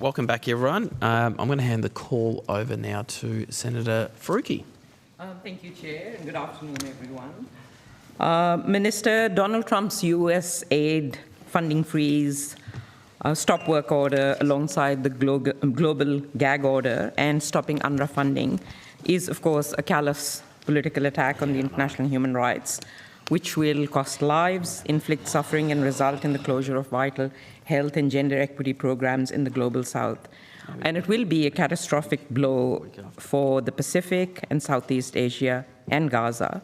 Welcome back, everyone. I'm going to hand the call over now to Senator Faruqi. Thank you, Chair, and good afternoon, everyone. Minister, Donald Trump's US aid funding freeze, stop work order alongside the global gag order and stopping UNRWA funding is, of course, a callous political attack on the international human rights, which will cost lives, inflict suffering, and result in the closure of vital health and gender equity programs in the global south. And it will be a catastrophic blow for the Pacific and Southeast Asia and Gaza,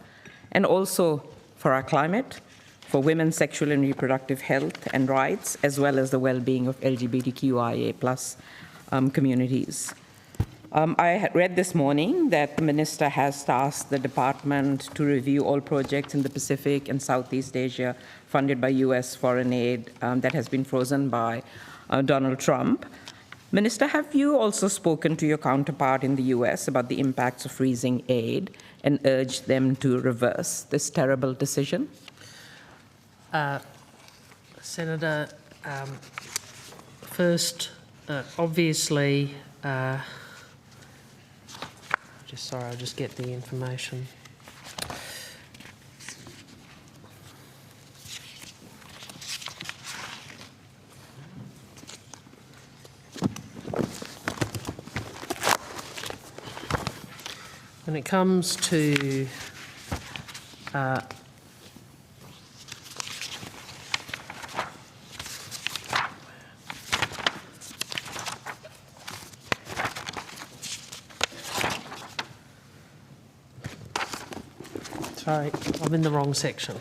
and also for our climate, for women's sexual and reproductive health and rights, as well as the well-being of LGBTQIA+ communities. I read this morning that the minister has tasked the department to review all projects in the Pacific and Southeast Asia funded by US foreign aid that has been frozen by Donald Trump. Minister, have you also spoken to your counterpart in the US about the impacts of freezing aid and urged them to reverse this terrible decision? Senator, first, obviously, I'll just get the information. When it comes to sorry, I'm in the wrong section.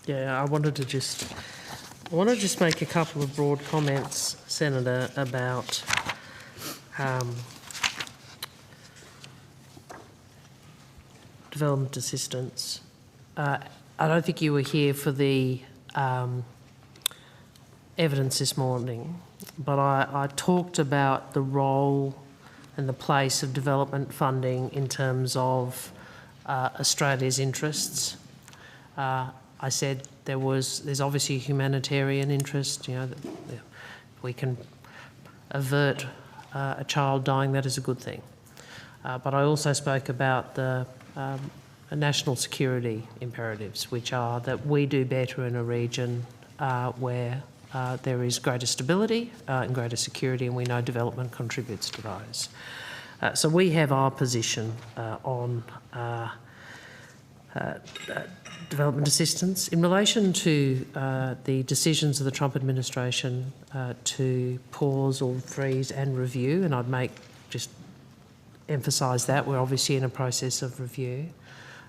Yeah, I want to just make a couple of broad comments, Senator, about development assistance. I don't think you were here for the evidence this morning, but I talked about the role and the place of development funding in terms of Australia's interests. I said there's obviously a humanitarian interest. You know, if we can avert a child dying, that is a good thing. But I also spoke about the national security imperatives, which are that we do better in a region where there is greater stability and greater security, and we know development contributes to those. So we have our position on development assistance. In relation to the decisions of the Trump administration to pause or freeze and review, and I'd just emphasise that we're obviously in a process of review.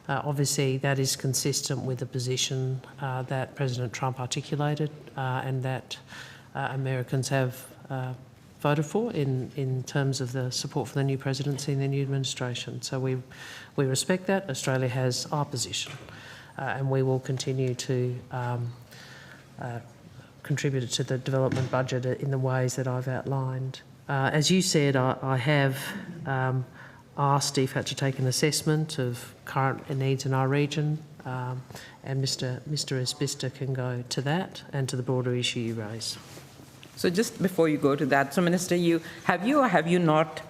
Obviously, that is consistent with the position that President Trump articulated and that Americans have voted for in terms of the support for the new presidency and the new administration. So we respect that. Australia has our position, and we will continue to contribute to the development budget in the ways that I've outlined. As you said, I have asked DFAT to take an assessment of current needs in our region, and Mr AUSParliamentLive can go to that and to the broader issue you raise. So just before you go to that, so Minister, have you not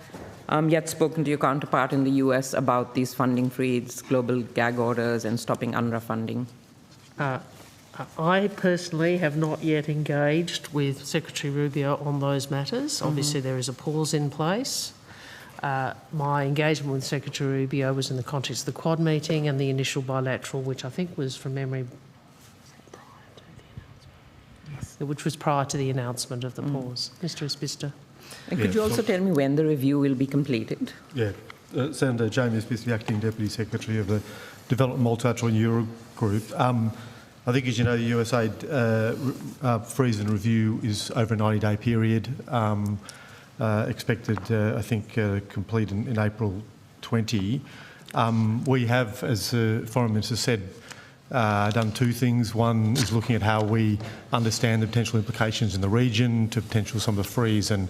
yet spoken to your counterpart in the US about these funding freeze, global gag orders, and stopping UNRWA funding? I personally have not yet engaged with Secretary Rubio on those matters. Obviously, there is a pause in place. My engagement with Secretary Rubio was in the context of the Quad meeting and the initial bilateral, which I think was, from memory, which was prior to the announcement of the pause. Mr AUSParliamentLive. And could you also tell me when the review will be completed? Yeah. Senator Jamie AUSParliamentLive, Acting Deputy Secretary of the Development Multilateral Euro Group. I think, as you know, the USAID freeze and review is over a 90-day period. Expected, I think, complete in April 20. We have, as the Foreign Minister said, done two things. One is looking at how we understand the potential implications in the region to potential some of the freeze and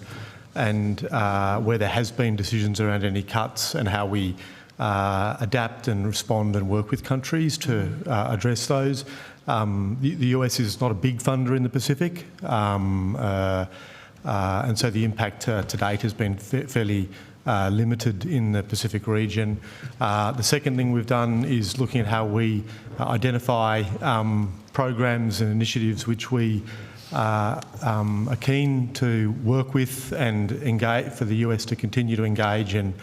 where there has been decisions around any cuts and how we adapt and respond and work with countries to address those. The US is not a big funder in the Pacific, and so the impact to date has been fairly limited in the Pacific region. The second thing we've done is looking at how we identify programs and initiatives which we are keen to work with and engage, for the US to continue to engage and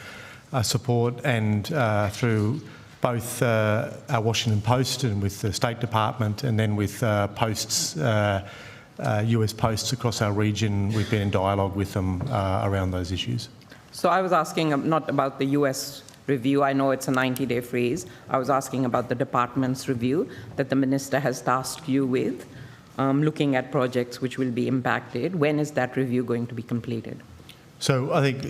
support, and through both our Washington Post and with the State Department, and then with posts, US posts across our region. We've been in dialogue with them around those issues. So I was asking not about the US review. I know it's a 90-day freeze. I was asking about the department's review that the minister has tasked you with, looking at projects which will be impacted. When is that review going to be completed? So I think,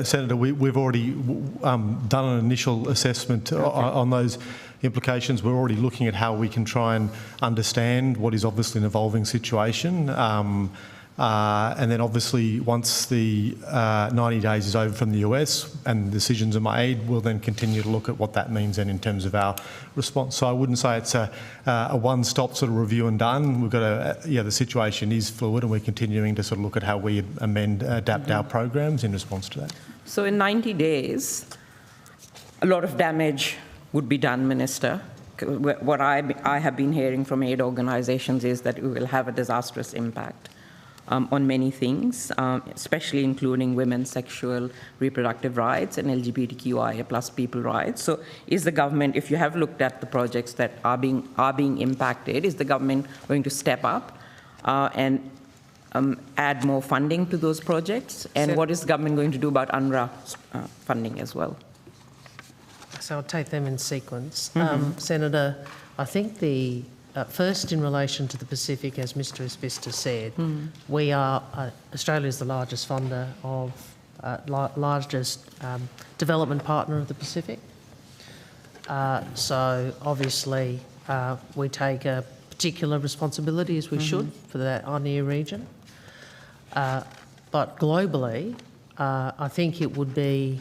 Senator, we've already done an initial assessment on those implications. We're already looking at how we can try and understand what is obviously an evolving situation. And then obviously once the 90 days is over from the US and decisions are made, we'll then continue to look at what that means then in terms of our response. So I wouldn't say it's a one-stop sort of review and done. We've got the situation is fluid, and we're continuing to sort of look at how we adapt our programs in response to that. So in 90 days, a lot of damage would be done, Minister. What I have been hearing from aid organisations is that it will have a disastrous impact on many things, especially including women's sexual reproductive rights and LGBTQIA plus people rights. So is the government, if you have looked at the projects that are being impacted, is the government going to step up and add more funding to those projects? And what is the government going to do about UNRWA funding as well? So I'll take them in sequence. Senator, I think the first, in relation to the Pacific, as Mr Isbister said, we are, Australia is the largest funder of, largest development partner of the Pacific. So obviously we take a particular responsibility, as we should, for that INEA region. But globally, I think it would be,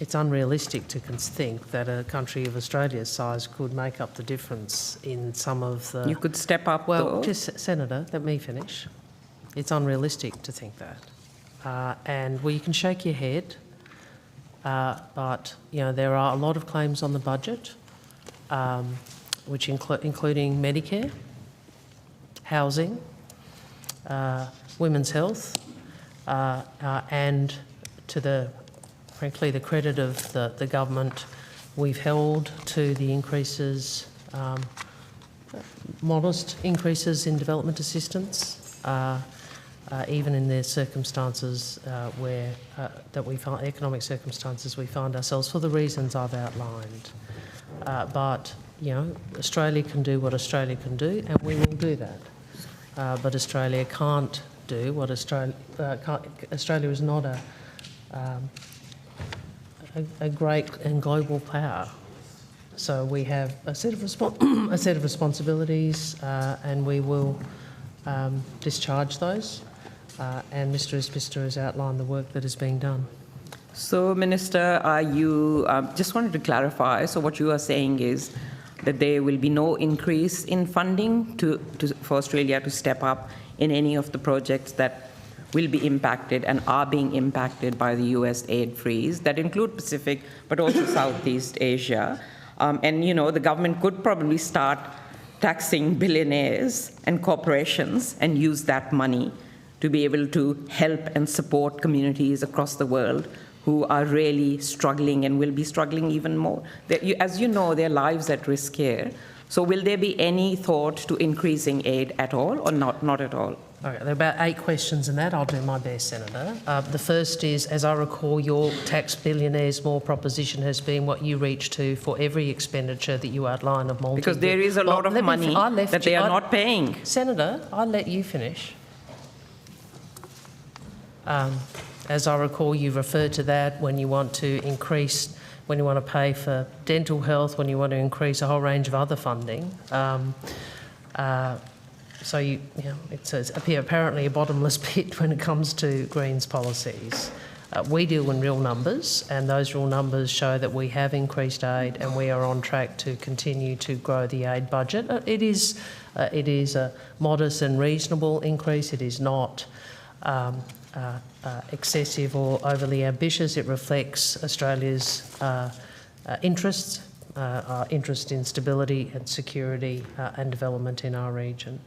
it's unrealistic to think that a country of Australia's size could make up the difference in some of the... You could step up, Well, though. just, Senator, let me finish. It's unrealistic to think that. And, well, you can shake your head, but, you know, there are a lot of claims on the budget, which including Medicare, housing, women's health, and to the... Frankly, the credit of the government, we've held to the increases, modest increases in development assistance, even in the circumstances where that we find, economic circumstances we find ourselves, for the reasons I've outlined. But you know, Australia can do what Australia can do, and we will do that. But Australia can't do what Australia is not a great and global power. So we have a set of responsibilities, and we will discharge those. And Mr Isbister has outlined the work that is being done. So, Minister, you just wanted to clarify. So what you are saying is that there will be no increase in funding for Australia to step up in any of the projects that will be impacted and are being impacted by the US aid freeze that include Pacific, but also Southeast Asia. And, you know, the government could probably start taxing billionaires and corporations and use that money to be able to help and support communities across the world who are really struggling and will be struggling even more. As you know, their lives at risk here. So will there be any thought to increasing aid at all, or not at all? Okay, there are about 8 questions in that. I'll do my best, Senator. The first is, as I recall, your tax billionaires more proposition has been what you reach to for every expenditure that you outline of multi... Because there is a lot of money that they are not paying. Senator, I'll let you finish. As I recall, you referred to that when you want to increase, when you want to pay for dental health, when you want to increase a whole range of other funding. So it's apparently a bottomless pit when it comes to Greens policies. We deal in real numbers, and those real numbers show that we have increased aid and we are on track to continue to grow the aid budget. It is a modest and reasonable increase. It is not excessive or overly ambitious. It reflects Australia's interests, our interest in stability and security and development in our region.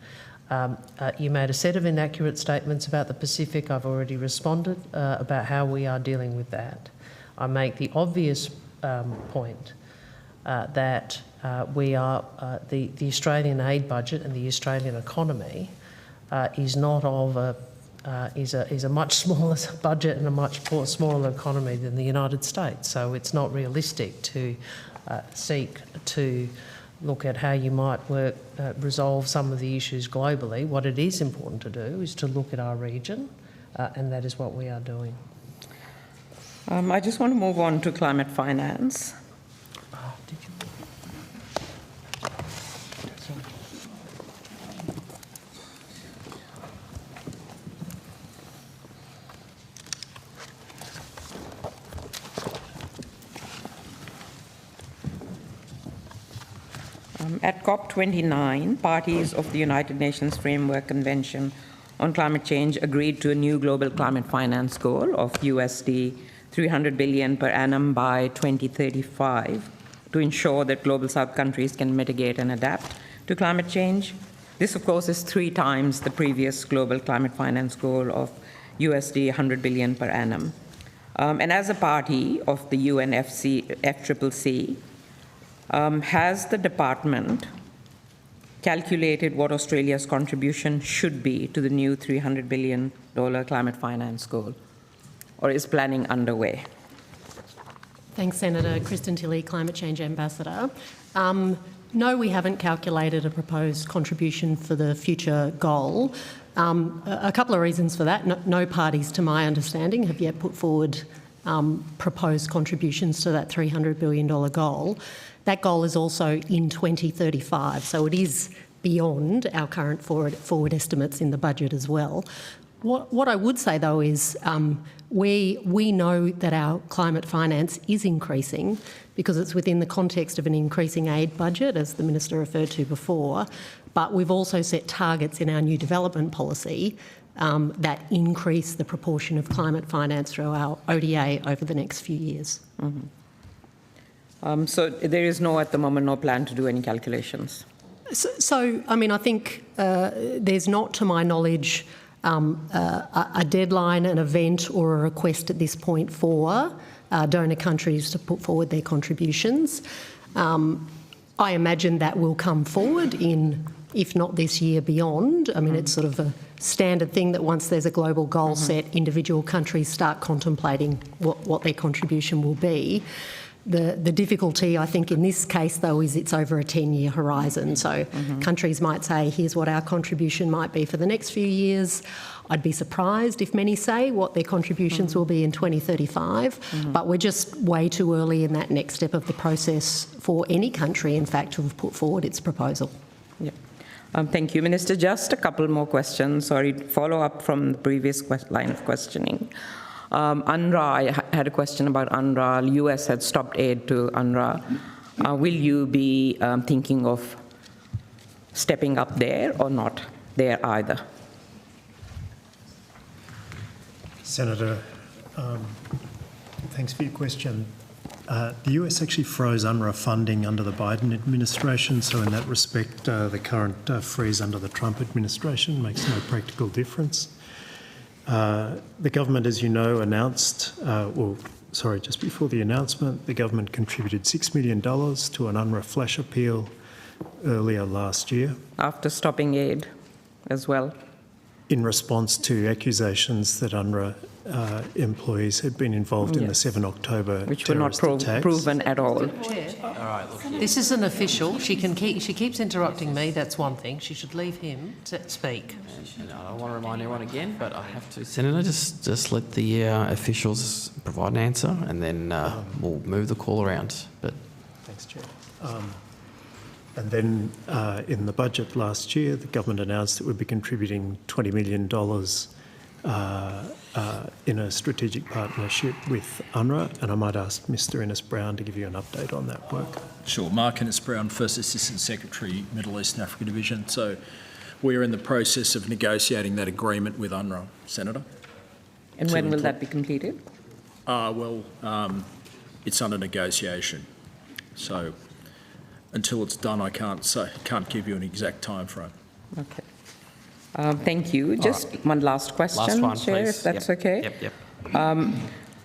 You made a set of inaccurate statements about the Pacific. I've already responded about how we are dealing with that. I make the obvious point that we are the Australian aid budget and the Australian economy is not of is a much smaller budget and a much smaller economy than the United States. So it's not realistic to seek to look at how you might resolve some of the issues globally. What it is important to do is to look at our region, and that is what we are doing. I just want to move on to climate finance. At COP29, parties of the United Nations Framework Convention on Climate Change agreed to a new global climate finance goal of USD 300 billion per annum by 2035 to ensure that global south countries can mitigate and adapt to climate change. This, of course, is 3 times the previous global climate finance goal of USD 100 billion per annum. And as a party of the UNFCCC, has the department calculated what Australia's contribution should be to the new $300 billion climate finance goal, or is planning underway? Thanks, Senator. Kristen Tilley, Climate Change Ambassador. No, we haven't calculated a proposed contribution for the future goal. A couple of reasons for that. No parties, to my understanding, have yet put forward proposed contributions to that $300 billion goal. That goal is also in 2035, so it is beyond our current forward estimates in the budget as well. What I would say, though, is we know that our climate finance is increasing because it's within the context of an increasing aid budget, as the Minister referred to before, but we've also set targets in our new development policy that increase the proportion of climate finance through our ODA over the next few years. Mm-hmm. So there is at the moment, no plan to do any calculations? So I mean, I think there's not, to my knowledge, a deadline, an event or a request at this point for donor countries to put forward their contributions. I imagine that will come forward in, if not this year, beyond. I mean, it's sort of a standard thing that once there's a global goal set, individual countries start contemplating what their contribution will be. The difficulty, I think, in this case, though, is it's over a 10-year horizon. So countries might say, here's what our contribution might be for the next few years. I'd be surprised if many say what their contributions will be in 2035, but we're just way too early in that next step of the process for any country, in fact, to have put forward its proposal. Yeah. Thank you, Minister. Just a couple more questions. Sorry, follow up from the previous line of questioning. UNRWA, I had a question about UNRWA. The US had stopped aid to UNRWA. Will you be thinking of stepping up there or not there either? Senator, thanks for your question. The US actually froze UNRWA funding under the Biden administration, so in that respect, the current freeze under the Trump administration makes no practical difference. The government, as you know, announced, just before the announcement, the government contributed $6 million to an UNRWA flash appeal earlier last year. After stopping aid as well? In response to accusations that UNRWA employees had been involved in the 7 October which were not proven at all. This isn't official. She keeps interrupting me. That's one thing. She should leave him to speak. I don't want to remind everyone again, but I have to. Senator, just let the officials provide an answer, and then we'll move the call around. But thanks, Chair. And then in the budget last year, the government announced it would be contributing $20 million in a strategic partnership with UNRWA, and I might ask Mr Innes-Brown to give you an update on that work. Sure. Mark Innes-Brown, First Assistant Secretary, Middle East and Africa Division. So we're in the process of negotiating that agreement with UNRWA, Senator. And when will that be completed? It's under negotiation. So until it's done, I can't give you an exact time frame. Okay. Thank you. Just one last question, Last one, Chair, please. if that's Yep. okay. Yep.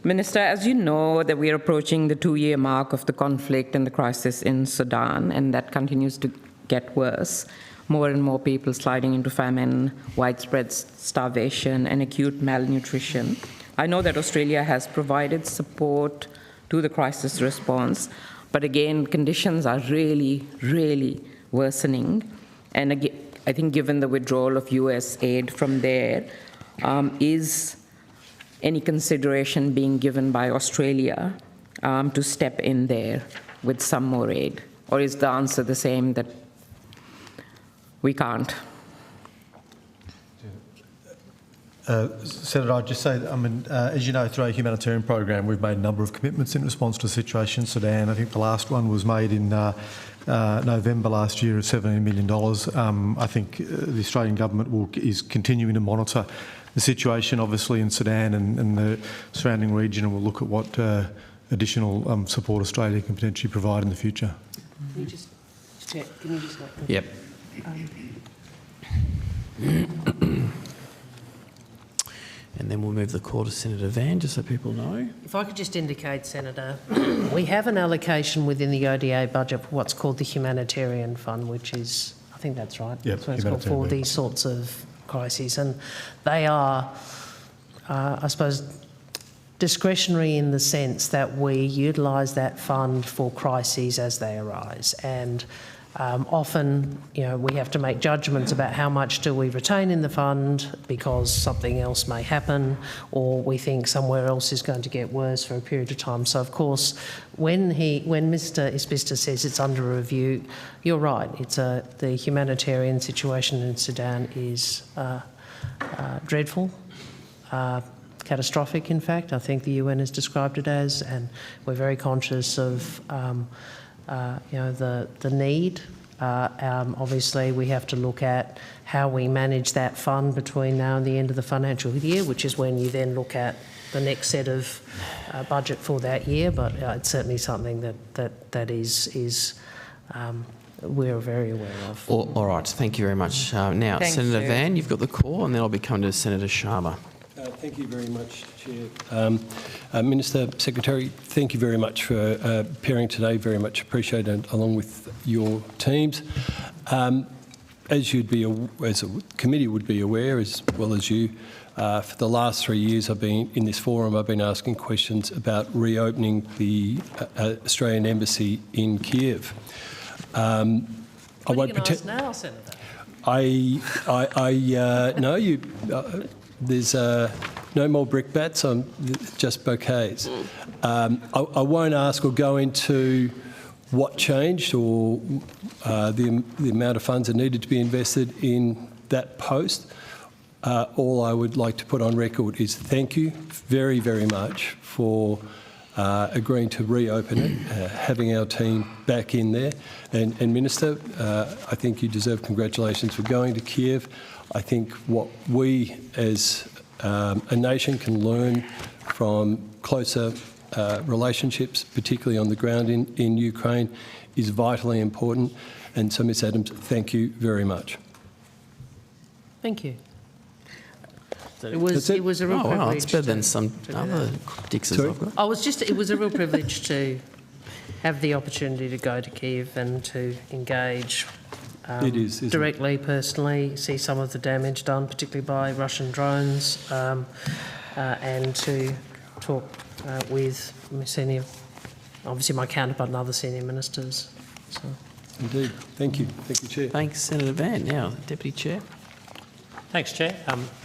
Minister, as you know, that we are approaching the 2-year mark of the conflict and the crisis in Sudan, and that continues to get worse. More and more people sliding into famine, widespread starvation, and acute malnutrition. I know that Australia has provided support to the crisis response, but again, conditions are really, really worsening. And again, I think given the withdrawal of US aid from there, is any consideration being given by Australia to step in there with some more aid? Or is the answer the same, that we can't? Senator, I'd just say, as you know, through our humanitarian program, we've made a number of commitments in response to the situation in Sudan. I think the last one was made in November last year of $17 million. I think the Australian government is continuing to monitor the situation, obviously, in Sudan and the surrounding region, and we'll look at what additional support Australia can potentially provide in the future. Can you just check? Can you just let me? Yep. And then we'll move the call to Senator Van, just so people know. If I could just indicate, Senator, we have an allocation within the ODA budget for what's called the Humanitarian Fund, which is, I think that's right, Yep, that's what it's called, for these sorts of crises. And they are, I suppose, discretionary in the sense that we utilise that fund for crises as they arise. And often, we have to make judgments about how much do we retain in the fund because something else may happen, or we think somewhere else is going to get worse for a period of time. So, of course, when Mr Isbister says it's under review, you're right. It's the humanitarian situation in Sudan is dreadful, catastrophic. In fact, I think the UN has described it as, and we're very conscious of the need. Obviously, we have to look at how we manage that fund between now and the end of the financial year, which is when you then look at the next set of budget for that year. But it's certainly something that is we're very aware of. All right, thank you very much. Now, Thanks, Senator Chair. Van, you've got the call, and then I'll be coming to Senator Sharma. Thank you very much, Chair. Minister, Secretary, thank you very much for appearing today. Very much appreciated, along with your teams. As a committee would be aware, as well as you, for the last 3 years I've been in this forum, I've been asking questions about reopening the Australian Embassy in Kiev. What are you going to ask now, Senator? No, there's no more brickbats, just bouquets. I won't ask or go into what changed or the amount of funds that needed to be invested in that post. All I would like to put on record is thank you very, very much for agreeing to reopen it, having our team back in there. And Minister, I think you deserve congratulations for going to Kiev. I think what we as a nation can learn from closer relationships, particularly on the ground in Ukraine, is vitally important. And so, Ms Adams, thank you very much. Thank you. It was a real Oh, privilege. wow, it's better than some do other that. Dixes Sorry? I've got. It was a real privilege to have the opportunity to go to Kiev and to engage It is, isn't it? directly, personally, see some of the damage done, particularly by Russian drones, and to talk with senior, obviously my counterpart and other senior ministers. So. Indeed. Thank you. Thank you, Chair. Thanks, Senator Van. Now, Deputy Chair. Thanks, Chair.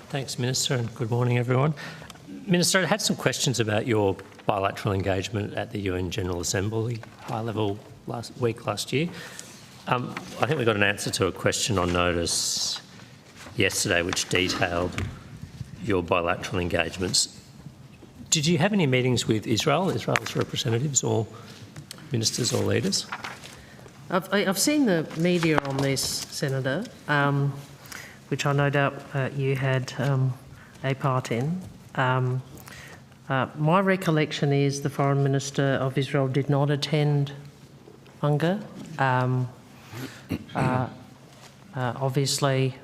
Thanks, Minister, and good morning, everyone. Minister, I had some questions about your bilateral engagement at the UN General Assembly, high level last year. I think we got an answer to a question on notice yesterday which detailed your bilateral engagements, did you have any meetings with Israel's representatives or ministers or leaders? I've seen the media on this, Senator, which I no doubt you had a part in. My recollection is the Foreign Minister of Israel did not attend UNGA. Obviously,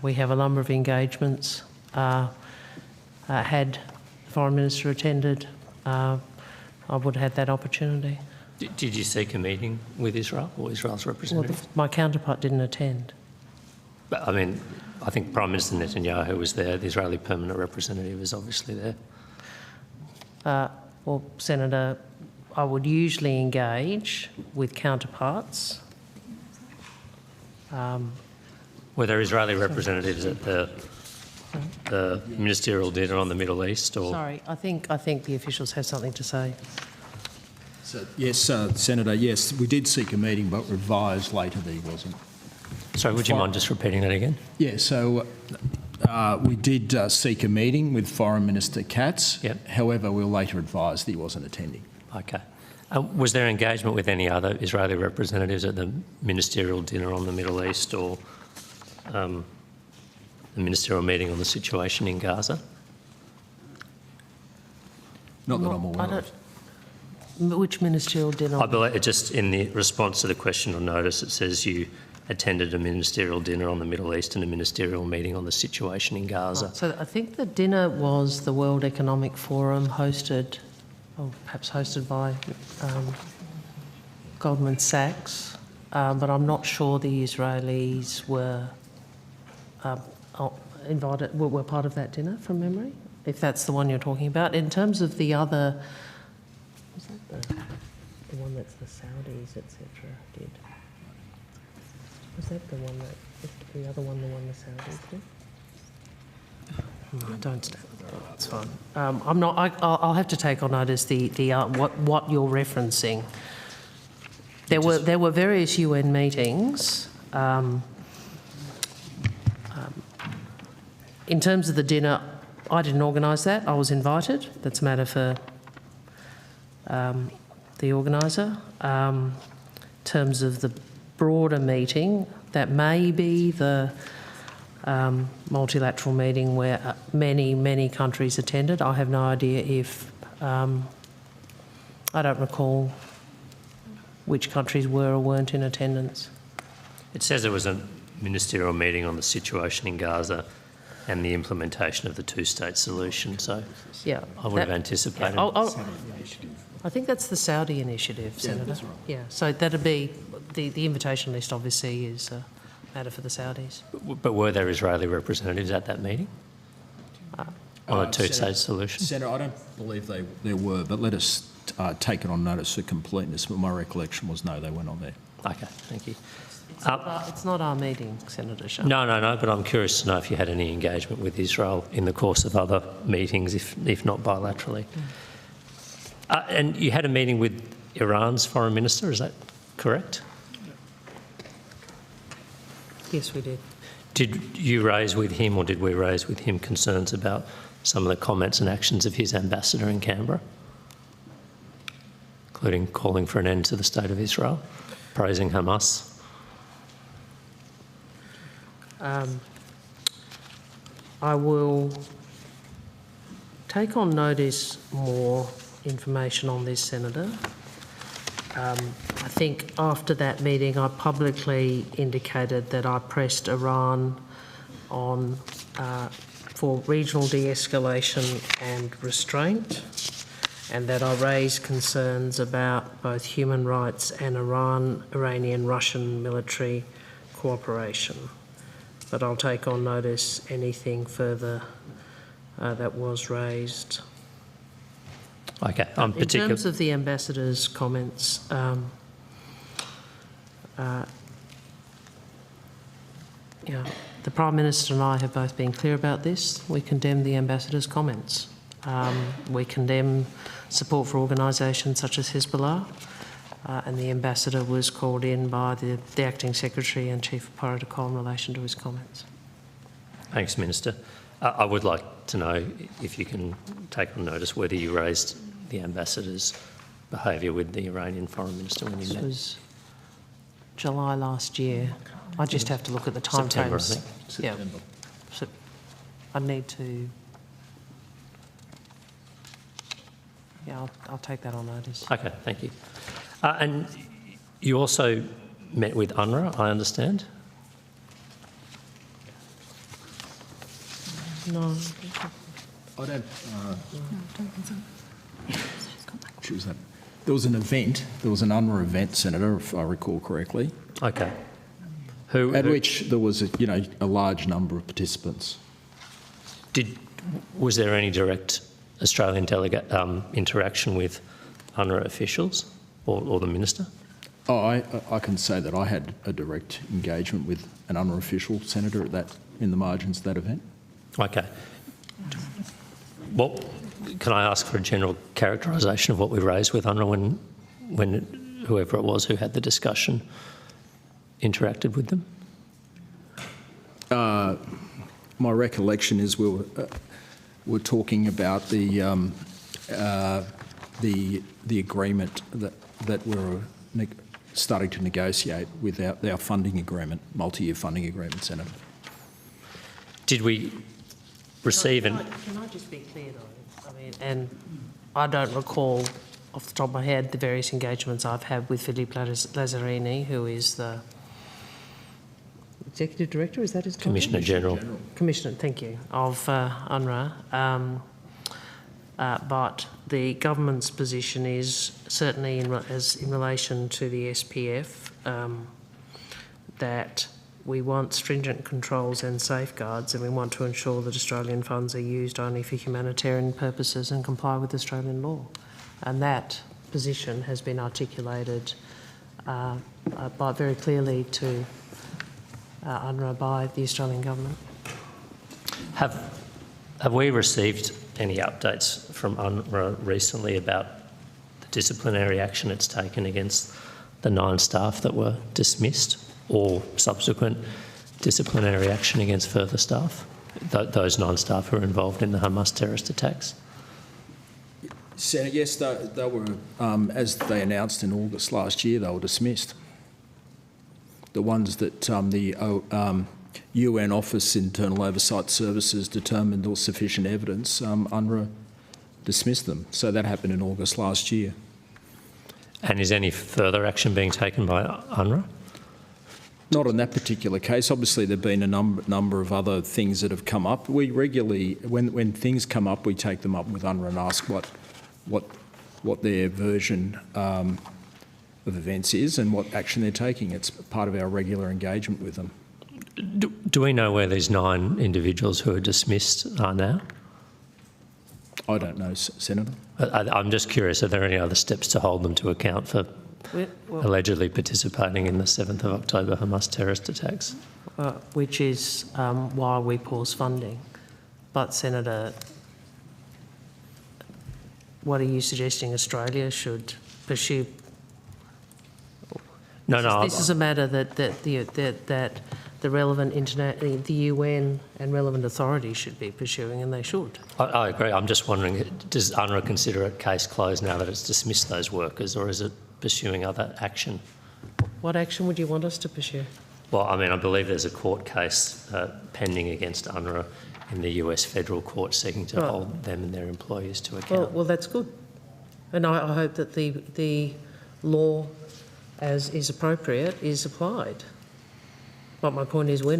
we have a number of engagements. Had the Foreign Minister attended, I would have had that opportunity. Did you seek a meeting with Israel or Israel's representative? My counterpart didn't attend. But, I mean, I think Prime Minister Netanyahu was there. The Israeli permanent representative is obviously there. Well, Senator, I would usually engage with counterparts. Were there Israeli representatives at the ministerial dinner on the Middle East? Or Sorry, I think the officials have something to say. So, yes, Senator, yes, we did seek a meeting, but advised later that he wasn't. Sorry, would you mind just repeating that again? Yeah, so we did seek a meeting with Foreign Minister Katz. Yep. However, we were later advised that he wasn't attending. Okay. Was there engagement with any other Israeli representatives at the ministerial dinner on the Middle East or the ministerial meeting on the situation in Gaza? Not that I'm aware of. Which ministerial dinner? I believe just in the response to the question on notice, it says you attended a ministerial dinner on the Middle East and a ministerial meeting on the situation in Gaza. So I think the dinner was the World Economic Forum hosted, or perhaps hosted by Goldman Sachs, but I'm not sure the Israelis were invited, were part of that dinner from memory, if that's the one you're talking about. In terms of the other, was that the one that's the Saudis, etc. did? Was that the one that, the other one, the one the Saudis did? No, don't stand. That's fine. I'm not. I'll have to take on notice the what you're referencing. There were various UN meetings. In terms of the dinner, I didn't organise that. I was invited. That's a matter for the organiser. In terms of the broader meeting, that may be the multilateral meeting where many countries attended. I have no idea if, I don't recall which countries were or weren't in attendance. It says there was a ministerial meeting on the situation in Gaza and the implementation of the two-state solution, so yeah, I would have anticipated. I think that's the Saudi initiative, Senator. That's right. Yeah, so that'd be, the invitation list obviously is a matter for the Saudis. But were there Israeli representatives at that meeting on a two-state solution? Senator, I don't believe there were, but let us take it on notice for completeness. But my recollection was no, they weren't on there. Okay, thank you. It's not our meeting, Senator Shah. No, but I'm curious to know if you had any engagement with Israel in the course of other meetings, if not bilaterally. And you had a meeting with Iran's foreign minister, is that correct? Yes, we did. Did you raise with him, or did we raise with him, concerns about some of the comments and actions of his ambassador in Canberra, including calling for an end to the state of Israel, praising Hamas? I will take on notice more information on this, Senator. I think after that meeting I publicly indicated that I pressed Iran on for regional de-escalation and restraint, and that I raised concerns about both human rights and Iranian-Russian military cooperation. But I'll take on notice anything further that was raised. Okay, in terms of the ambassador's comments, the Prime Minister and I have both been clear about this. We condemn the ambassador's comments. We condemn support for organisations such as Hezbollah, and the ambassador was called in by the acting secretary and chief of protocol in relation to his comments. Thanks, Minister. I would like to know if you can take on notice whether you raised the ambassador's behaviour with the Iranian Foreign Minister when you This met. was July last year. I just have to look at the time September, I frames. think. Yeah. September. So I need to... Yeah, I'll take that on notice. Okay, thank you. And you also met with UNRWA, I understand? No. I don't. Choose that. There was an event. There was an UNRWA event, Senator, if I recall correctly, Okay. at which there was a large number of participants. Was there any direct Australian delegate interaction with UNRWA officials or the minister? Oh, I can say that I had a direct engagement with an UNRWA official, Senator, in the margins of that event. Okay. Well, can I ask for a general characterisation of what we raised with UNRWA when whoever it was who had the discussion interacted with them? My recollection is we were talking about the agreement that we're starting to negotiate with our funding agreement, multi-year funding agreement, Senator. Did we receive Can I just be clear though? I mean, and I don't recall off the top of my head the various engagements I've had with Philippe Lazzarini, who is the Executive Director, is that his title? Commissioner General? Commissioner, thank you, of UNRWA. But the government's position is certainly in relation to the SPF that we want stringent controls and safeguards, and we want to ensure that Australian funds are used only for humanitarian purposes and comply with Australian law. And that position has been articulated very clearly to UNRWA by the Australian government. Have we received any updates from UNRWA recently about the disciplinary action it's taken against the 9 staff that were dismissed, or subsequent disciplinary action against further staff, those 9 staff who were involved in the Hamas terrorist attacks? Senator, yes, they were, as they announced in August last year, they were dismissed. The ones that the UN Office Internal Oversight Services determined there was sufficient evidence, UNRWA dismissed them. So that happened in August last year. And is any further action being taken by UNRWA? Not on that particular case. Obviously, there have been a number of other things that have come up. We regularly, when things come up, we take them up with UNRWA and ask what their version of events is and what action they're taking. It's part of our regular engagement with them. Do we know where these 9 individuals who are dismissed are now? I don't know, Senator. I'm just curious, are there any other steps to hold them to account for allegedly participating in the 7th of October Hamas terrorist attacks? Which is why we pause funding. But, Senator, what are you suggesting Australia should pursue? No. This is a matter that the relevant the UN and relevant authorities should be pursuing, and they should. I agree. I'm just wondering, does UNRWA consider it case closed now that it's dismissed those workers, or is it pursuing other action? What action would you want us to pursue? Well, I mean, I believe there's a court case pending against UNRWA in the US federal court seeking to hold them and their employees to account. Well, that's good. And I hope that the law, as is appropriate, is applied. But my point is we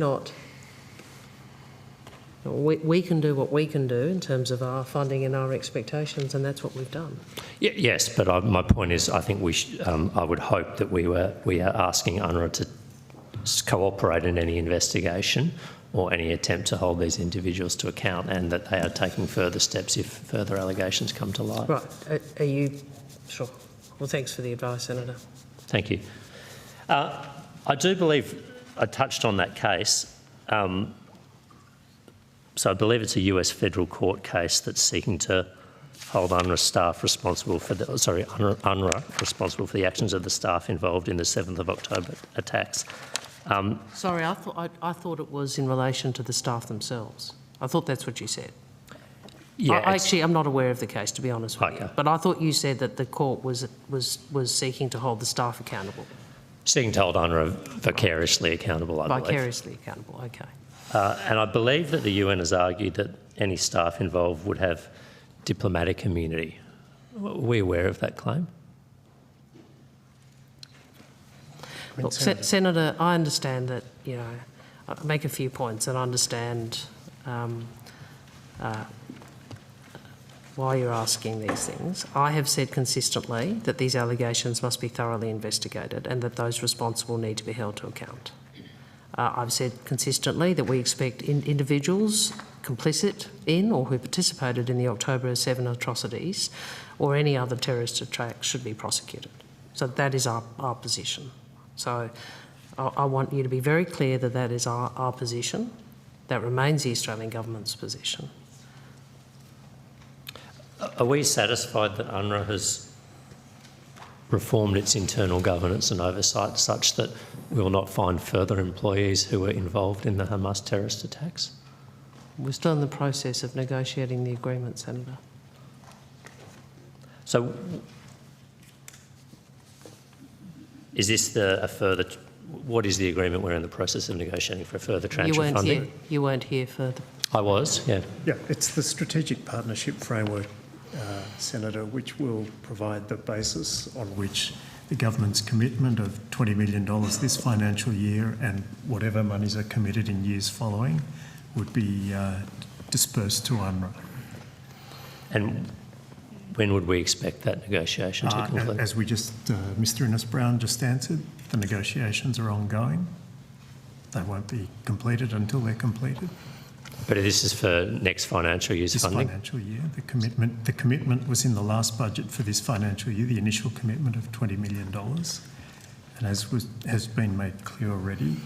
can do what we can do in terms of our funding and our expectations, and that's what we've done. Yes, but my point is I think I would hope that we are asking UNRWA to cooperate in any investigation or any attempt to hold these individuals to account, and that they are taking further steps if further allegations come to light. Right. Are you... Sure. Well, thanks for the advice, Senator. Thank you. I do believe I touched on that case. So I believe it's a US federal court case that's seeking to hold UNRWA staff responsible for UNRWA responsible for the actions of the staff involved in the 7th of October attacks. Sorry, I thought it was in relation to the staff themselves. I thought that's what you said. Yeah, I'm not aware of the case, to be honest with you. Okay. But I thought you said that the court was seeking to hold the staff accountable. seeking to hold UNRWA vicariously accountable, I believe. Vicariously accountable, okay. And I believe that the UN has argued that any staff involved would have diplomatic immunity. Are we aware of that claim? Look, Senator, I understand that, you know, I make a few points and I understand why you're asking these things. I have said consistently that these allegations must be thoroughly investigated and that those responsible need to be held to account. I've said consistently that we expect individuals complicit in or who participated in the October 7 atrocities or any other terrorist attacks should be prosecuted. So that is our position. So I want you to be very clear that that is our position. That remains the Australian Government's position. Are we satisfied that UNRWA has reformed its internal governance and oversight such that we will not find further employees who were involved in the Hamas terrorist attacks? We're still in the process of negotiating the agreement, Senator. So is this a further... What is the agreement we're in the process of negotiating for a further tranche of funding? You weren't here for the... I was, yeah. Yeah, it's the strategic partnership framework, Senator, which will provide the basis on which the government's commitment of $20 million this financial year and whatever monies are committed in years following would be dispersed to UNRWA. And when would we expect that negotiation to conclude? As we just, Mr Innes-Brown just answered, the negotiations are ongoing. They won't be completed until they're completed. But this is for next financial year's funding? This financial year. The commitment was in the last budget for this financial year, the initial commitment of $20 million. And as has been made clear already,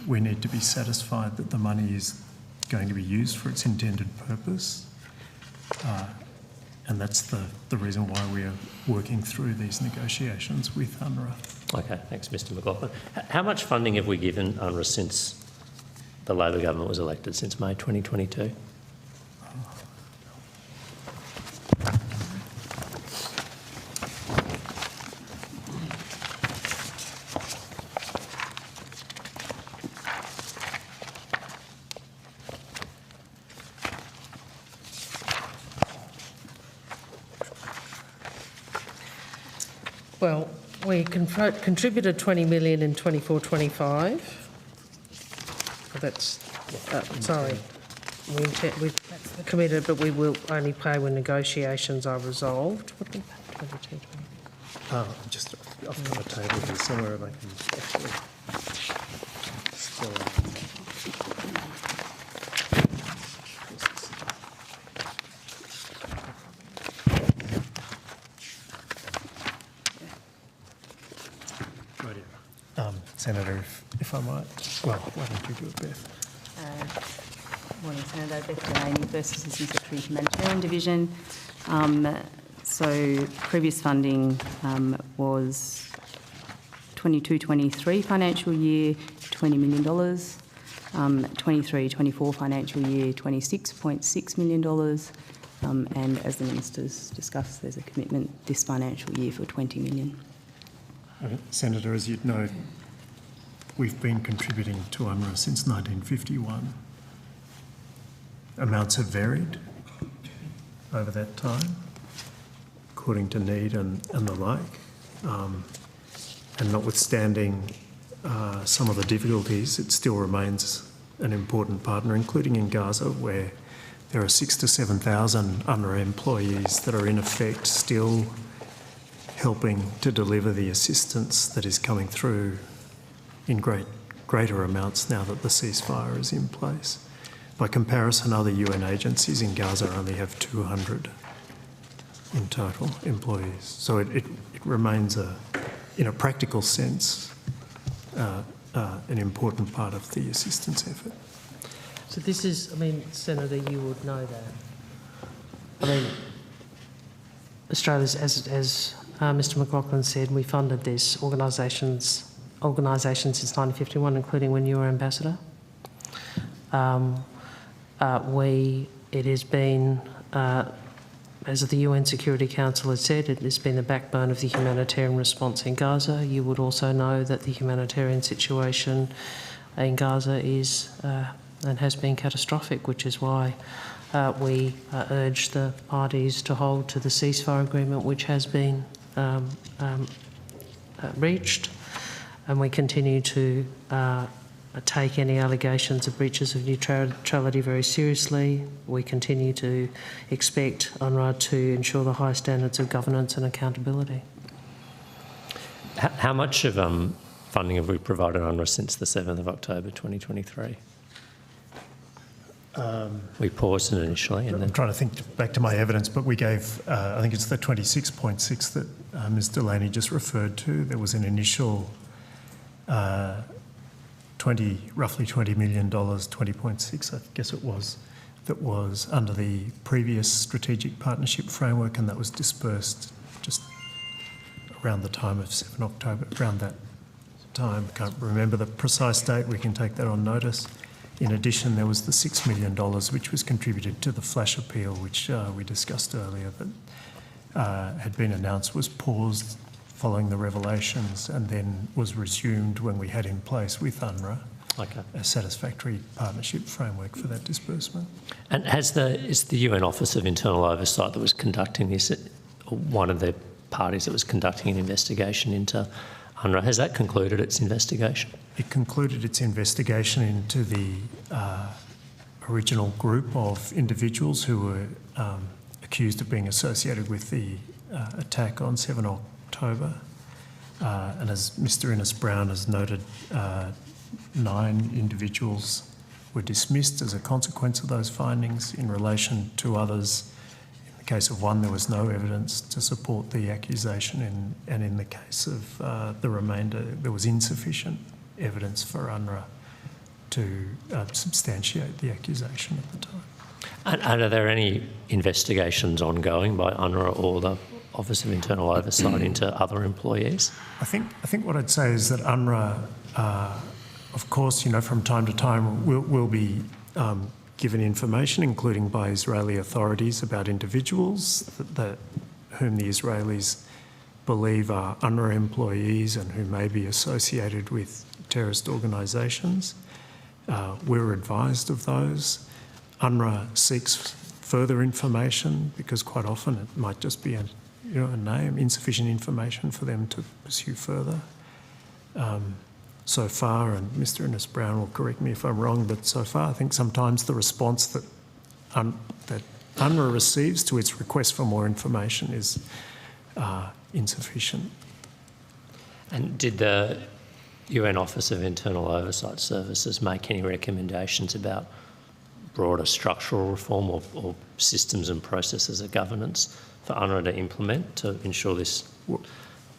we need to be satisfied that the money is going to be used for its intended purpose. And that's the reason why we are working through these negotiations with UNRWA. Okay, thanks, Mr McLaughlin. How much funding have we given UNRWA since the Labor government was elected, since May 2022? Well, we contributed $20 million in 24-25. That's, sorry, we've committed, but we will only pay when negotiations are resolved. What did we pay? 22, Just, I've got a table here somewhere and I can actually still... Senator, if I might. Well, why don't you do it, Beth? Morning, Senator. Beth Delaney, First Assistant Secretary for Humanitarian Division. So previous funding was 22-23 financial year, $20 million. 23-24 financial year, $26.6 million. And as the Minister's discussed, there's a commitment this financial year for $20 million. Senator, as you'd know, we've been contributing to UNRWA since 1951. Amounts have varied over that time, according to need and the like. And notwithstanding some of the difficulties, it still remains an important partner, including in Gaza, where there are 6,000 to 7,000 UNRWA employees that are in effect still helping to deliver the assistance that is coming through in greater amounts now that the ceasefire is in place. By comparison, other UN agencies in Gaza only have 200 in total employees. So it remains, in a practical sense, an important part of the assistance effort. So this is, I mean, Senator, you would know that. I mean, Australia's, as Mr McLaughlin said, we funded this. Organisations organisation since 1951, including when you were ambassador. It has been, as the UN Security Council has said, it has been the backbone of the humanitarian response in Gaza. You would also know that the humanitarian situation in Gaza is and has been catastrophic, which is why we urge the parties to hold to the ceasefire agreement which has been reached, and we continue to take any allegations of breaches of neutrality very seriously. We continue to expect UNRWA to ensure the high standards of governance and accountability. How much of funding have we provided UNRWA since the 7th of October 2023? We paused it initially and then... I'm trying to think back to my evidence, but we gave, I think it's the 26.6 that Ms Delaney just referred to. There was an initial roughly $20 million, 20.6 I guess it was, that was under the previous strategic partnership framework, and that was dispersed just around the time of 7 October, around that time. Can't remember the precise date, we can take that on notice. In addition, there was the $6 million which was contributed to the flash appeal, which we discussed earlier, that had been announced was paused following the revelations and then was resumed when we had in place with UNRWA a satisfactory partnership framework for that disbursement. And is the UN Office of Internal Oversight that was conducting this, one of the parties that was conducting an investigation into UNRWA, has that concluded its investigation? It concluded its investigation into the original group of individuals who were accused of being associated with the attack on 7 October. And as Mr Innes-Brown has noted, 9 individuals were dismissed as a consequence of those findings. In relation to others, in the case of one, there was no evidence to support the accusation, and in the case of the remainder, there was insufficient evidence for UNRWA to substantiate the accusation at the time. And are there any investigations ongoing by UNRWA or the Office of Internal Oversight into other employees? I think what I'd say is that UNRWA, of course, from time to time will be given information, including by Israeli authorities, about individuals whom the Israelis believe are UNRWA employees and who may be associated with terrorist organisations. We're advised of those. UNRWA seeks further information because quite often it might just be a name, insufficient information for them to pursue further. So far, and Mr Innes-Brown will correct me if I'm wrong, but so far I think sometimes the response that UNRWA receives to its request for more information is insufficient. And did the UN Office of Internal Oversight Services make any recommendations about broader structural reform or systems and processes of governance for UNRWA to implement to ensure that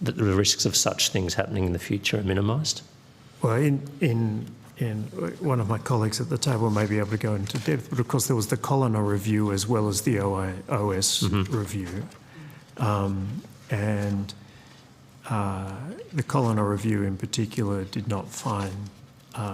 the risks of such things happening in the future are minimised? Well, in one of my colleagues at the table may be able to go into depth, but of course there was the Coloner review as well as the OIS review. And the Coloner review in particular did not find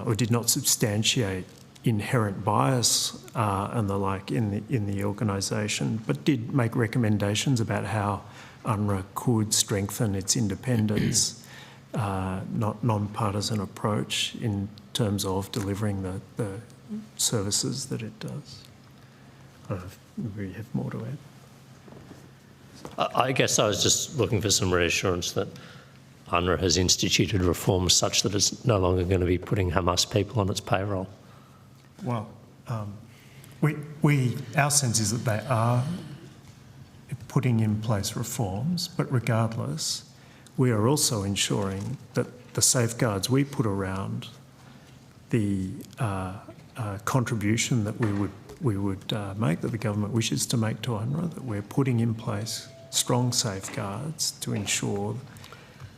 or did not substantiate inherent bias and the like in the organisation, but did make recommendations about how UNRWA could strengthen its independence, non-partisan approach in terms of delivering the services that it does. I don't know if we have more to add. I guess I was just looking for some reassurance that UNRWA has instituted reforms such that it's no longer going to be putting Hamas people on its payroll. Well, our sense is that they are putting in place reforms, but regardless, we are also ensuring that the safeguards we put around the contribution that we would make, that the government wishes to make to UNRWA, that we're putting in place strong safeguards to ensure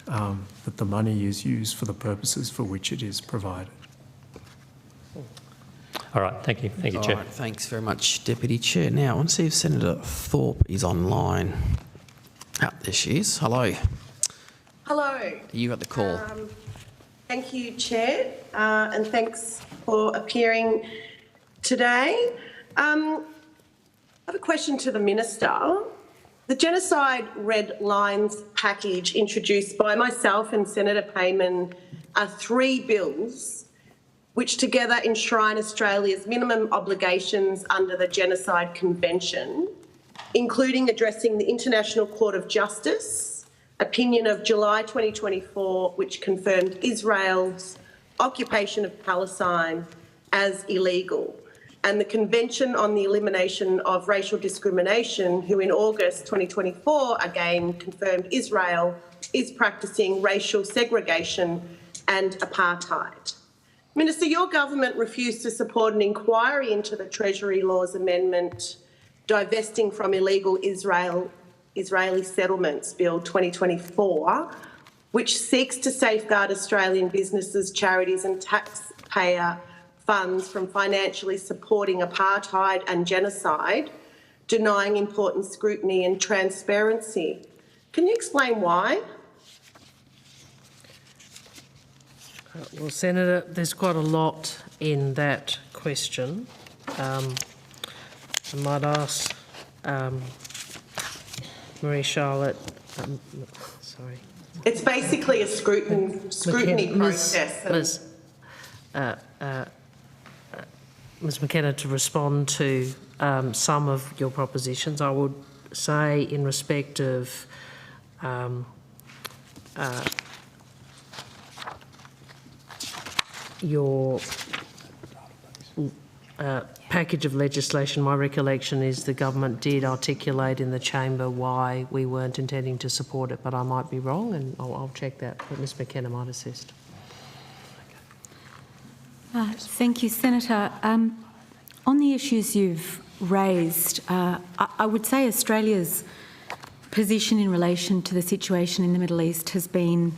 that the money is used for the purposes for which it is provided. All right, thank you. Thank you, Chair. All right, thanks very much, Deputy Chair. Now, I want to see if Senator Thorpe is online. There she is. Hello. Hello. You got the call. Thank you, Chair, and thanks for appearing today. I have a question to the Minister. The Genocide Red Lines package introduced by myself and Senator Payman are 3 bills which together enshrine Australia's minimum obligations under the Genocide Convention, including addressing the International Court of Justice opinion of July 2024, which confirmed Israel's occupation of Palestine as illegal, and the Convention on the Elimination of Racial Discrimination, who in August 2024 again confirmed Israel is practicing racial segregation and apartheid. Minister, your government refused to support an inquiry into the Treasury Laws Amendment divesting from illegal Israeli Settlements Bill 2024, which seeks to safeguard Australian businesses, charities and taxpayer funds from financially supporting apartheid and genocide, denying important scrutiny and transparency. Can you explain why? Well, Senator, there's quite a lot in that question. I might ask Marie-Charlotte, sorry. It's basically a scrutiny process. Ms McKenna, to respond to some of your propositions, I would say in respect of your package of legislation, my recollection is the government did articulate in the chamber why we weren't intending to support it, but I might be wrong, and I'll check that, but Ms McKenna might assist. Thank you, Senator. On the issues you've raised, I would say Australia's position in relation to the situation in the Middle East has been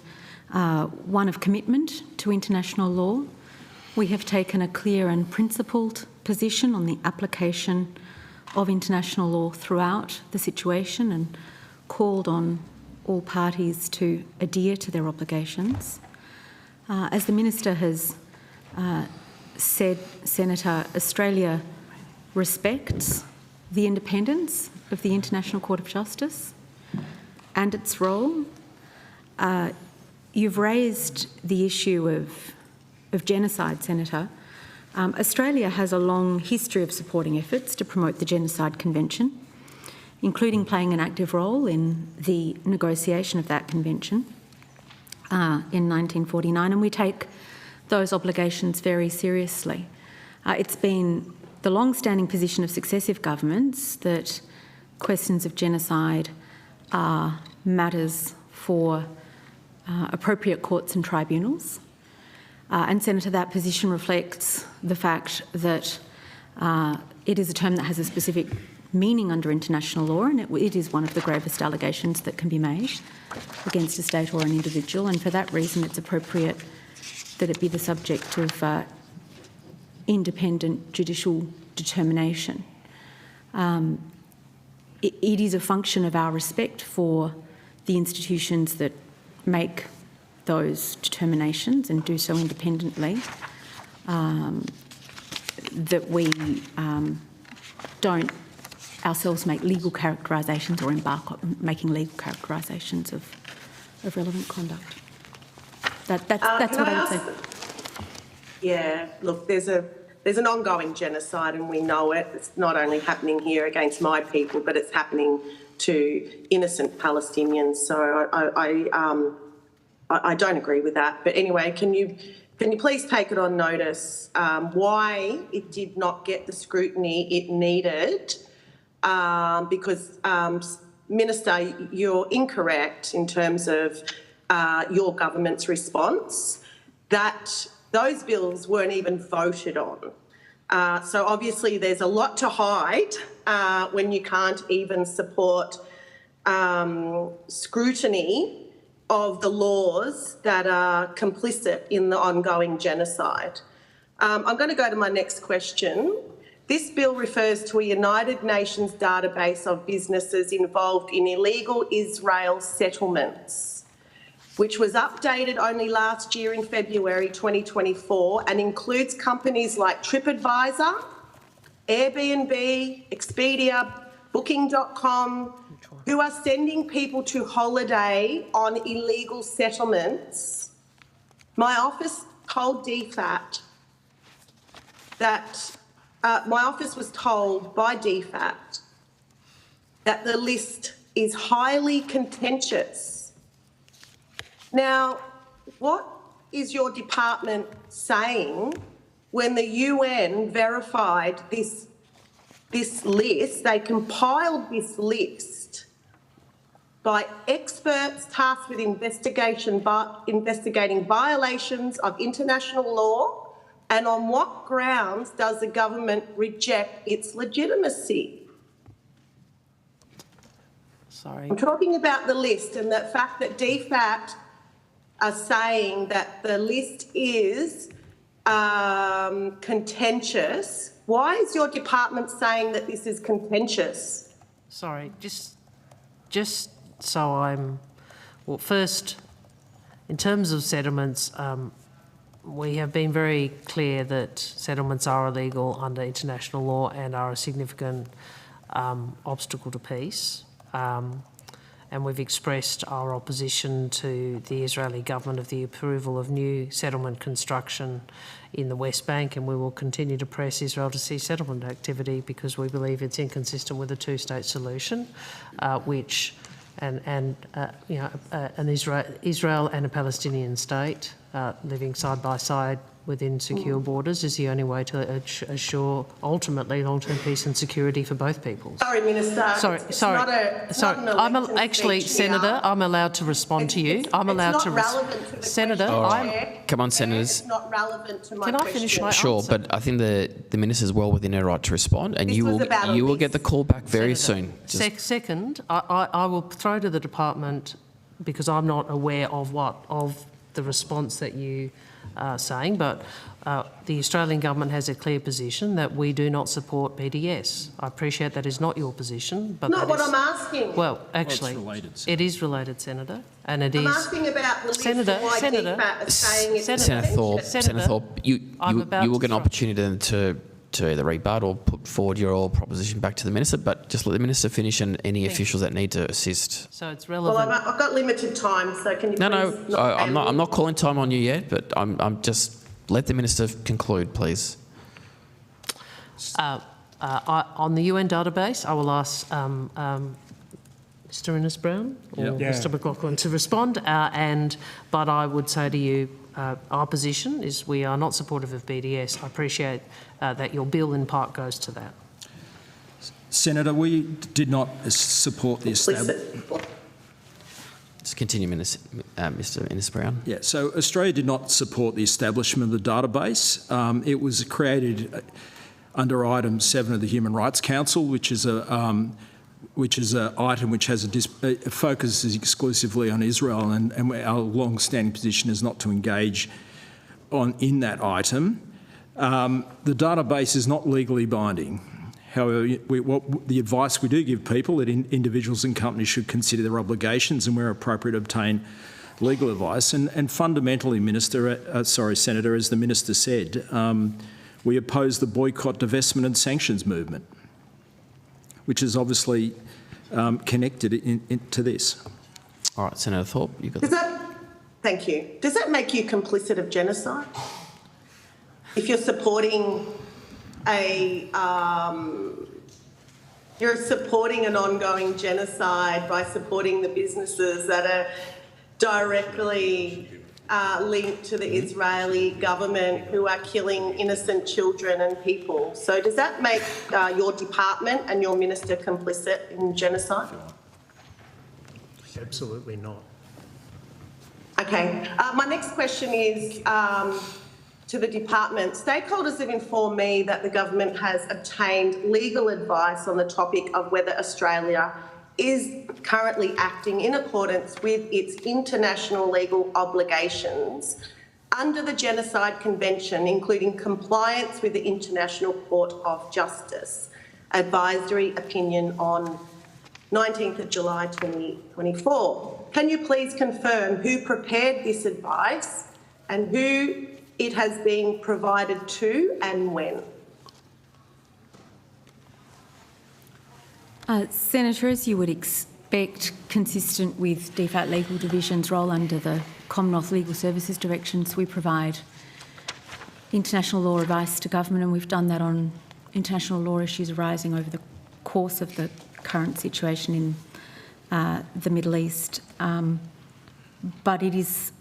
one of commitment to international law. We have taken a clear and principled position on the application of international law throughout the situation and called on all parties to adhere to their obligations. As the Minister has said, Senator, Australia respects the independence of the International Court of Justice and its role. You've raised the issue of genocide, Senator. Australia has a long history of supporting efforts to promote the Genocide Convention, including playing an active role in the negotiation of that convention in 1949, and we take those obligations very seriously. It's been the long-standing position of successive governments that questions of genocide are matters for appropriate courts and tribunals. And, Senator, that position reflects the fact that it is a term that has a specific meaning under international law, and it is one of the gravest allegations that can be made against a state or an individual, and for that reason it's appropriate that it be the subject of independent judicial determination. It is a function of our respect for the institutions that make those determinations and do so independently, that we don't ourselves make legal characterisations or embark on making legal characterisations of relevant conduct. That's what I would say. Yeah, look, there's an ongoing genocide and we know it. It's not only happening here against my people, but it's happening to innocent Palestinians. So I don't agree with that. But anyway, can you please take it on notice why it did not get the scrutiny it needed? Because, Minister, you're incorrect in terms of your government's response, that those bills weren't even voted on. So obviously there's a lot to hide when you can't even support scrutiny of the laws that are complicit in the ongoing genocide. I'm going to go to my next question. This bill refers to a United Nations database of businesses involved in illegal Israel settlements. which was updated only last year in February 2024 and includes companies like TripAdvisor, Airbnb, Expedia, Booking.com, who are sending people to holiday on illegal settlements. My office told DFAT that my office was told by DFAT that the list is highly contentious. Now, what is your department saying when the UN verified this list? They compiled this list by experts tasked with investigating violations of international law, and on what grounds does the government reject its legitimacy? Sorry. I'm talking about the list and the fact that DFAT are saying that the list is contentious. Why is your department saying that this is contentious? Sorry, just so I'm... Well, first, in terms of settlements, we have been very clear that settlements are illegal under international law and are a significant obstacle to peace. And we've expressed our opposition to the Israeli government of the approval of new settlement construction in the West Bank, and we will continue to press Israel to cease settlement activity because we believe it's inconsistent with a two-state solution, Israel and a Palestinian state living side by side within secure borders is the only way to assure ultimately long-term peace and security for both peoples. Sorry, Minister. Sorry. Actually, Senator, I'm allowed to respond to you. I'm allowed to respond. Senator, Come on, Senators. It's not relevant to my Can I question. finish my Sure, answer? but I think the minister's well within her right to respond, and This you was about a will get the call back very Senator, soon. Second, I will throw to the department, because I'm not aware of the response that you are saying, but the Australian government has a clear position that we do not support BDS. I appreciate that is not your position, but Not what I'm asking. Well, actually, it is related, Senator, and it is. I'm asking about the list Senator, and why DFAT is saying it's Senator Thorpe, contentious. Senator Thorpe, you will get an opportunity then to either rebut or put forward your proposition back to the minister, but just let the minister finish and any officials that need to assist. So it's Well, relevant. I've got limited time, so can you No, please I'm not calling time on you yet, but I'm just let the minister conclude, please. On the UN database, I will ask Mr Innes-Brown or Mr McLaughlin to respond, but I would say to you, our position is we are not supportive of BDS. I appreciate that your bill in part goes to that. Senator, we did not support the establishment. Just continue, Mr Innes-Brown. Yeah, so Australia did not support the establishment of the database. It was created under item 7 of the Human Rights Council, which is an item which has focuses exclusively on Israel, and our long-standing position is not to engage in that item. The database is not legally binding. However, the advice we do give people that individuals and companies should consider their obligations and where appropriate obtain legal advice. And fundamentally, Senator, as the Minister said, we oppose the boycott, divestment and sanctions movement, which is obviously connected to this. All right, Senator Thorpe, you've got Thank you. Does that make you complicit of genocide? If you're supporting you're supporting an ongoing genocide by supporting the businesses that are directly linked to the Israeli government who are killing innocent children and people. So does that make your department and your minister complicit in genocide? Absolutely not. Okay. My next question is to the department. Stakeholders have informed me that the government has obtained legal advice on the topic of whether Australia is currently acting in accordance with its international legal obligations under the Genocide Convention, including compliance with the International Court of Justice advisory opinion on 19th of July 2024. can you please confirm who prepared this advice and who it has been provided to and when? Senator, as you would expect, consistent with DFAT Legal Division's role under the Commonwealth Legal Services Directions, we provide international law advice to government, and we've done that on international law issues arising over the course of the current situation in the Middle East. But it is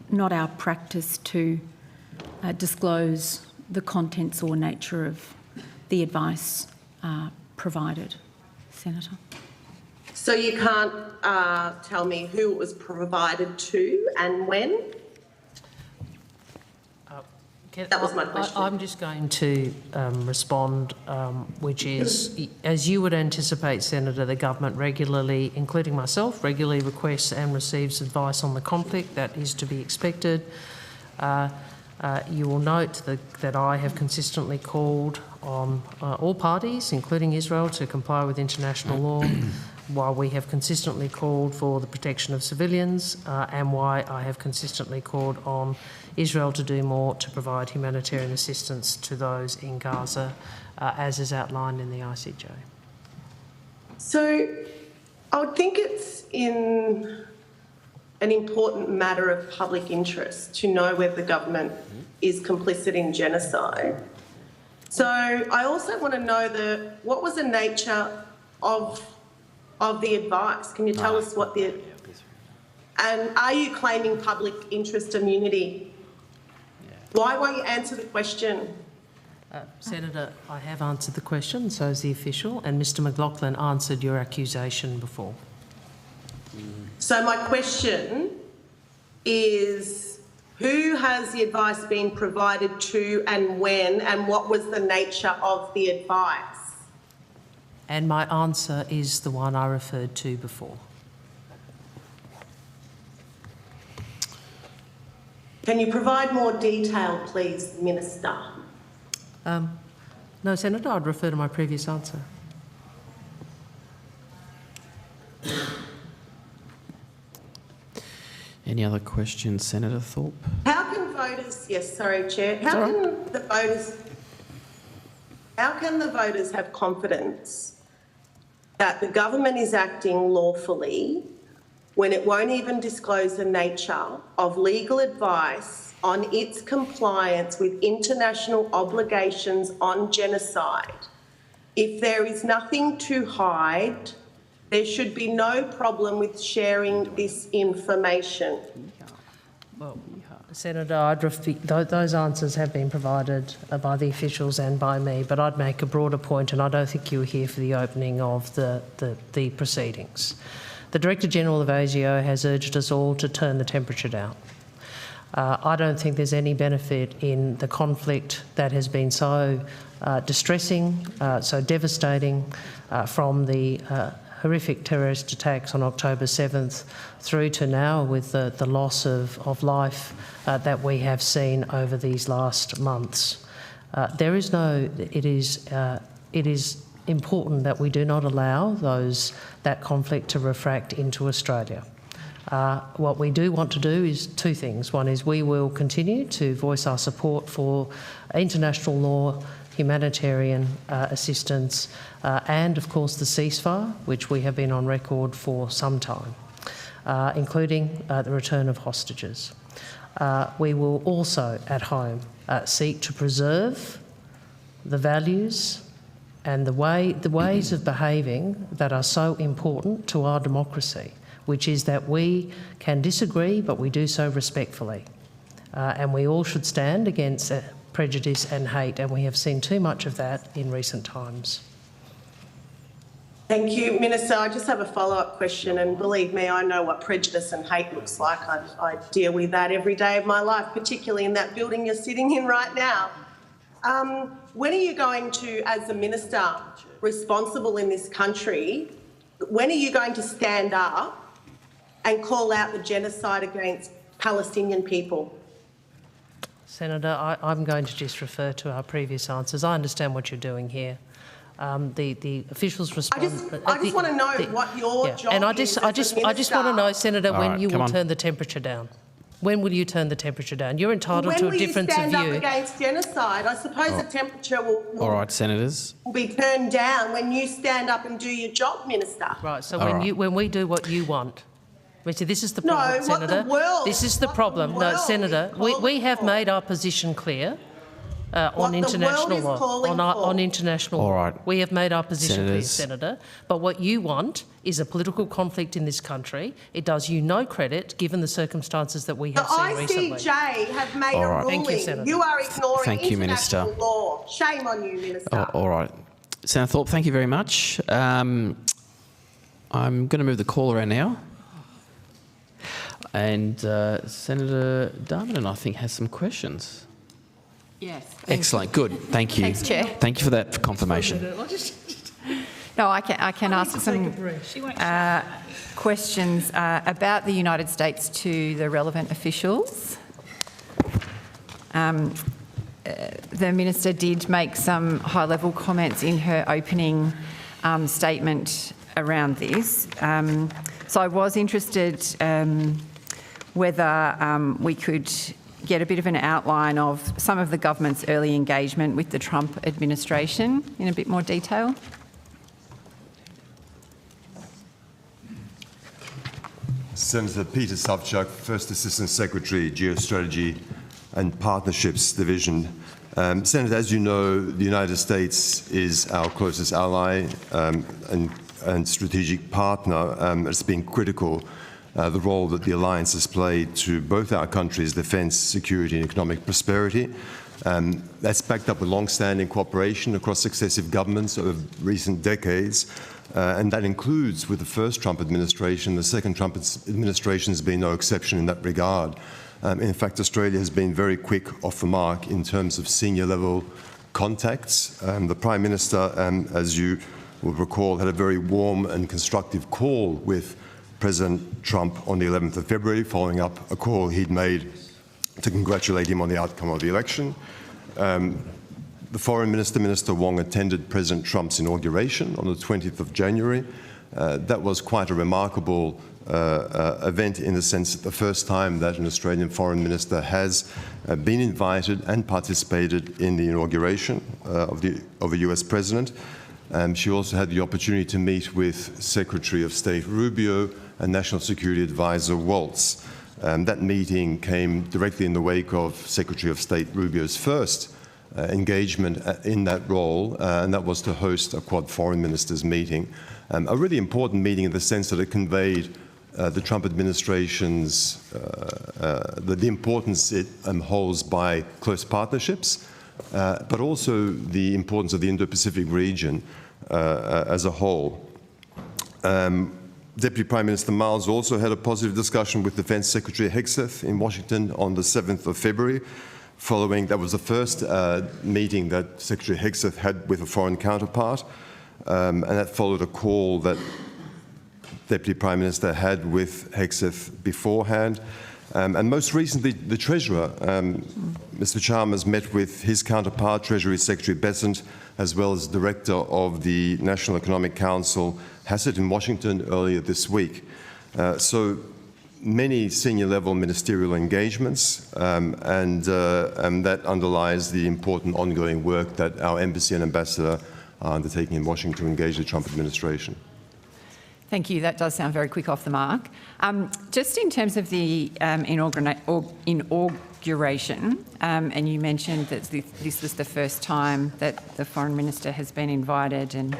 not our practice to disclose the contents or nature of the advice provided, Senator. So you can't tell me who it was provided to and when? That was my question. I'm just going to respond, which is, as you would anticipate, Senator, the government regularly, including myself, regularly requests and receives advice on the conflict. That is to be expected. You will note that I have consistently called on all parties, including Israel, to comply with international law, while we have consistently called for the protection of civilians, and why I have consistently called on Israel to do more to provide humanitarian assistance to those in Gaza, as is outlined in the ICJ. So I would think it's in an important matter of public interest to know whether the government is complicit in genocide. So I also want to know what was the nature of the advice? Can you tell us what the... And are you claiming public interest immunity? Why won't you answer the question? Senator, I have answered the question, so has the official, and Mr McLaughlin answered your accusation before. So my question is, who has the advice been provided to and when, and what was the nature of the advice? And my answer is the one I referred to before. Can you provide more detail, please, Minister? No, Senator, I'd refer to my previous answer. Any other questions, Senator Thorpe? How can voters... Yes, sorry, Chair. How can the voters have confidence that the government is acting lawfully when it won't even disclose the nature of legal advice on its compliance with international obligations on genocide? If there is nothing to hide, there should be no problem with sharing this information. Well, Senator, those answers have been provided by the officials and by me, but I'd make a broader point, and I don't think you were here for the opening of the proceedings. The Director-General of ASIO has urged us all to turn the temperature down. I don't think there's any benefit in the conflict that has been so distressing, so devastating from the horrific terrorist attacks on October 7th through to now, with the loss of life that we have seen over these last months. It is important that we do not allow that conflict to refract into Australia. What we do want to do is two things. One is we will continue to voice our support for international law, humanitarian assistance, and of course the ceasefire, which we have been on record for some time, including the return of hostages. We will also at home seek to preserve the values and the ways of behaving that are so important to our democracy, which is that we can disagree, but we do so respectfully. And we all should stand against prejudice and hate, and we have seen too much of that in recent times. Thank you, Minister. I just have a follow-up question, and believe me, I know what prejudice and hate looks like. I deal with that every day of my life, particularly in that building you're sitting in right now. When are you going to, as the Minister responsible in this country, when are you going to stand up and call out the genocide against Palestinian people? Senator, I'm going to just refer to our previous answers. I understand what you're doing here. The officials respond. I just want to know what your job and I is. just want to know, Senator, when you will turn the temperature down. When will you turn the temperature down? You're entitled to a difference of view. When will you stand up against genocide? I suppose the temperature will All right, senators. Will be turned down when you stand up and do your job, Minister. Right. So when we do what you want. This is the problem, Senator. This is the problem. No, Senator, we have made our position clear. On international law, on international law. All right. We have made our position clear, Senator. But what you want is a political conflict in this country. It does you no credit, given the circumstances that we have seen recently. The ICJ have made a ruling. Thank you, Senator. You are ignoring Minister. international law. Shame on you, Minister. All right. Senator Thorpe, thank you very much. I'm going to move the call around now. And Senator Darmanin, I think, has some questions. Yes. Excellent. Good. Thank you. Thanks, Chair. Thank you for that confirmation. No, I can ask some questions about the United States to the relevant officials. The Minister did make some high-level comments in her opening statement around this. So I was interested whether we could get a bit of an outline of some of the government's early engagement with the Trump administration in a bit more detail. Senator Peter Savchuk, First Assistant Secretary, Geostrategy and Partnerships Division. Senator, as you know, the United States is our closest ally and strategic partner. It's been critical the role that the alliance has played to both our countries' defence, security and economic prosperity. That's backed up with long-standing cooperation across successive governments over recent decades, and that includes with the first Trump administration. The second Trump administration has been no exception in that regard. In fact, Australia has been very quick off the mark in terms of senior-level contacts. The Prime Minister, as you will recall, had a very warm and constructive call with President Trump on the 11th of February, following up a call he'd made to congratulate him on the outcome of the election. The Foreign Minister, Minister Wong, attended President Trump's inauguration on the 20th of January. That was quite a remarkable event in the sense that the first time that an Australian Foreign Minister has been invited and participated in the inauguration of a US President. She also had the opportunity to meet with Secretary of State Rubio and National Security Advisor Waltz. That meeting came directly in the wake of Secretary of State Rubio's first engagement in that role, and that was to host a Quad Foreign Ministers meeting. A really important meeting in the sense that it conveyed the Trump administration's, the importance it holds by close partnerships, but also the importance of the Indo-Pacific region as a whole. Deputy Prime Minister Miles also had a positive discussion with Defence Secretary Hegseth in Washington on the 7th of February. That was the first meeting that Secretary Hegseth had with a foreign counterpart, and that followed a call that Deputy Prime Minister had with Hegseth beforehand. And most recently, the Treasurer, Mr. Chalmers, met with his counterpart, Treasury Secretary Besant, as well as Director of the National Economic Council, Hassett, in Washington earlier this week. So many senior-level ministerial engagements, and that underlies the important ongoing work that our embassy and ambassador are undertaking in Washington to engage the Trump administration. Thank you. That does sound very quick off the mark. Just in terms of the inauguration, and you mentioned that this was the first time that the Foreign Minister has been invited, and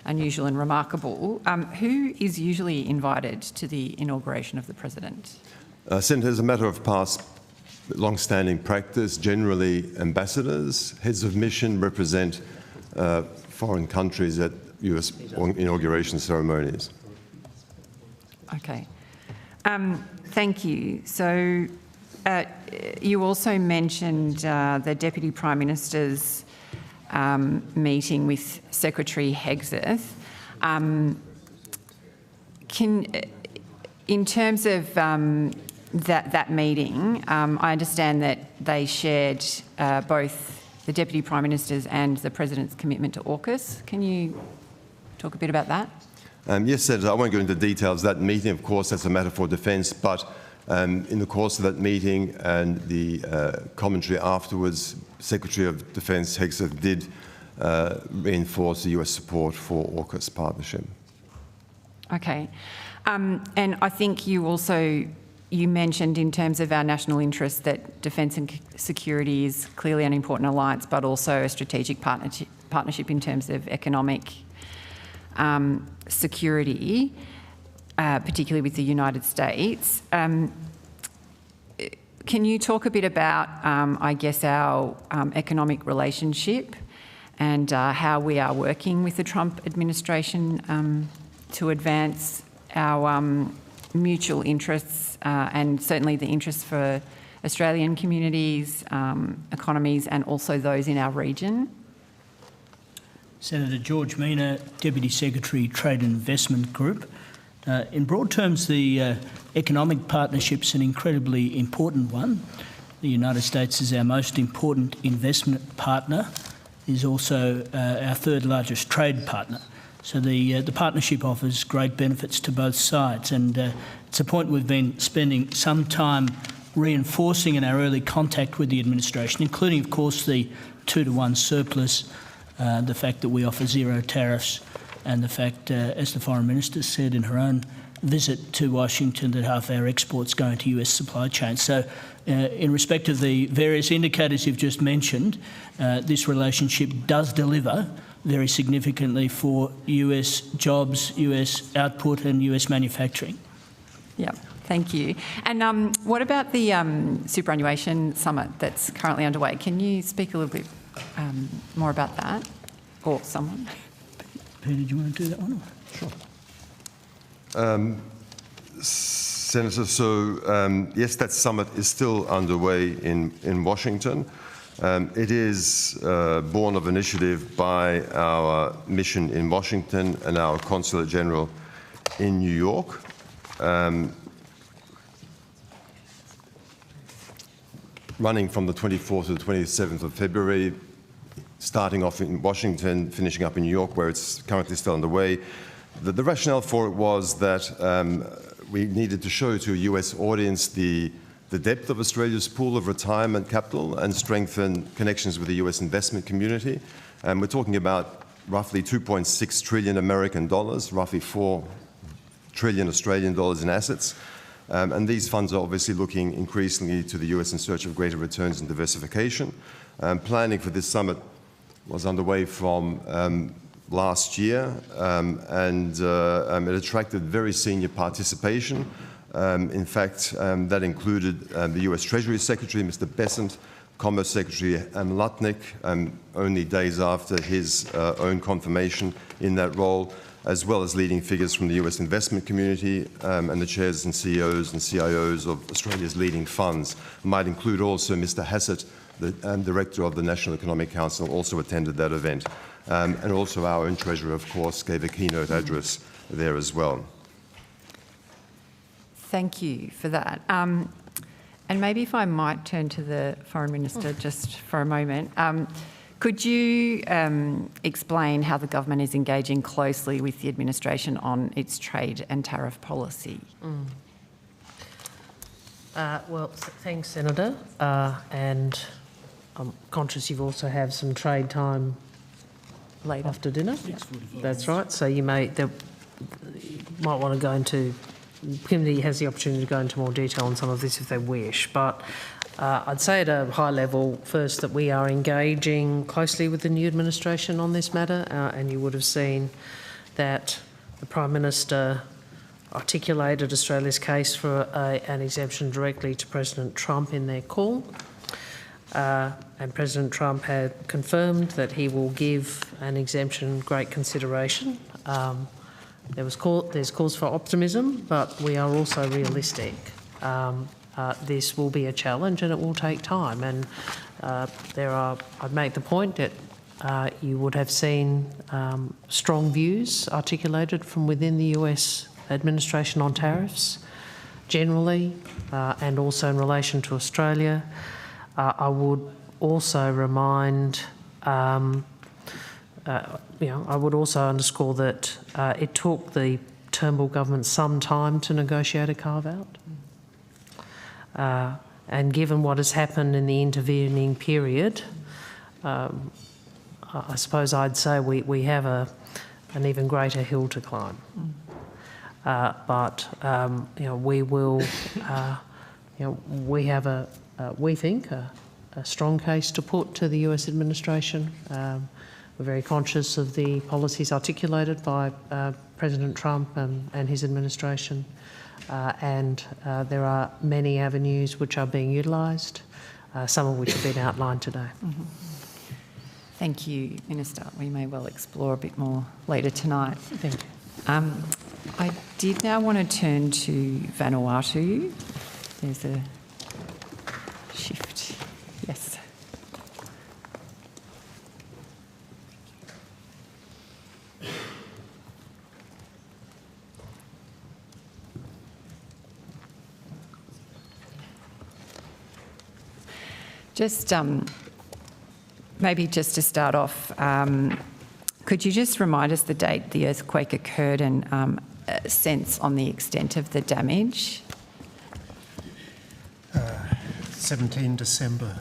unusual and remarkable. Who is usually invited to the inauguration of the President? Senator, as a matter of past long-standing practice, generally ambassadors, heads of mission represent foreign countries at US inauguration ceremonies. Okay. Thank you. So you also mentioned the Deputy Prime Minister's meeting with Secretary Hegseth. In terms of that meeting, I understand that they shared both the Deputy Prime Minister's and the President's commitment to AUKUS. Can you talk a bit about that? Yes, Senator, I won't go into details of that meeting. Of course, that's a matter for defence, but in the course of that meeting and the commentary afterwards, Secretary of Defence Hegseth did reinforce the US support for AUKUS partnership. Okay. And I think you mentioned in terms of our national interest that defence and security is clearly an important alliance, but also a strategic partnership in terms of economic security, particularly with the United States. Can you talk a bit about, I guess, our economic relationship and how we are working with the Trump administration to advance our mutual interests and certainly the interests for Australian communities, economies, and also those in our region? Senator George Meena, Deputy Secretary, Trade and Investment Group. In broad terms, the economic partnership's an incredibly important one. The United States is our most important investment partner, is also our third largest trade partner. So the partnership offers great benefits to both sides, and it's a point we've been spending some time reinforcing in our early contact with the administration, including, of course, the 2-to-1 surplus, the fact that we offer zero tariffs, and the fact, as the Foreign Minister said in her own visit to Washington, that half our exports go into US supply chains. So in respect of the various indicators you've just mentioned, this relationship does deliver very significantly for US jobs, US output and US manufacturing. Yeah, thank you. And what about the superannuation summit that's currently underway? Can you speak a little bit more about that, or someone? Peter, do you want to do that one? Sure. Senator, so yes, that summit is still underway in Washington. It is born of initiative by our mission in Washington and our Consulate General in New York. Running from the 24th to the 27th of February, starting off in Washington, finishing up in New York, where it's currently still underway. The rationale for it was that we needed to show to a US audience the depth of Australia's pool of retirement capital and strengthen connections with the US investment community. We're talking about roughly 2.6 trillion American dollars, roughly 4 trillion Australian dollars in assets. And these funds are obviously looking increasingly to the US in search of greater returns and diversification. Planning for this summit was underway from last year, and it attracted very senior participation. In fact, that included the US Treasury Secretary, Mr. Besant, Commerce Secretary Lutnick, only days after his own confirmation in that role, as well as leading figures from the US investment community and the chairs and CEOs and CIOs of Australia's leading funds. It might include also Mr. Hassett, the Director of the National Economic Council, also attended that event. And also our own Treasurer, of course, gave a keynote address there as well. Thank you for that. And maybe if I might turn to the Foreign Minister just for a moment. Could you explain how the government is engaging closely with the administration on its trade and tariff policy? Well, thanks, Senator. And I'm conscious you've also have some trade time later after dinner. That's right. So you might want to go into. The committee has the opportunity to go into more detail on some of this if they wish, but I'd say at a high level first that we are engaging closely with the new administration on this matter, and you would have seen that the Prime Minister articulated Australia's case for an exemption directly to President Trump in their call, and President Trump had confirmed that he will give an exemption great consideration. There's cause for optimism, but we are also realistic. This will be a challenge and it will take time. And I'd make the point that you would have seen strong views articulated from within the US administration on tariffs generally, and also in relation to Australia. I would also remind, I would also underscore that it took the Turnbull government some time to negotiate a carve-out. And given what has happened in the intervening period, I suppose I'd say we have an even greater hill to climb. But we will, we have we think a strong case to put to the US administration. We're very conscious of the policies articulated by President Trump and his administration. And there are many avenues which are being utilised, some of which have been outlined today. Mm-hmm. Thank you, Minister. We may well explore a bit more later tonight. Thank you. I did now want to turn to Vanuatu. There's a shift. Yes. Just maybe just to start off, could you just remind us the date the earthquake occurred and a sense on the extent of the damage? 17 December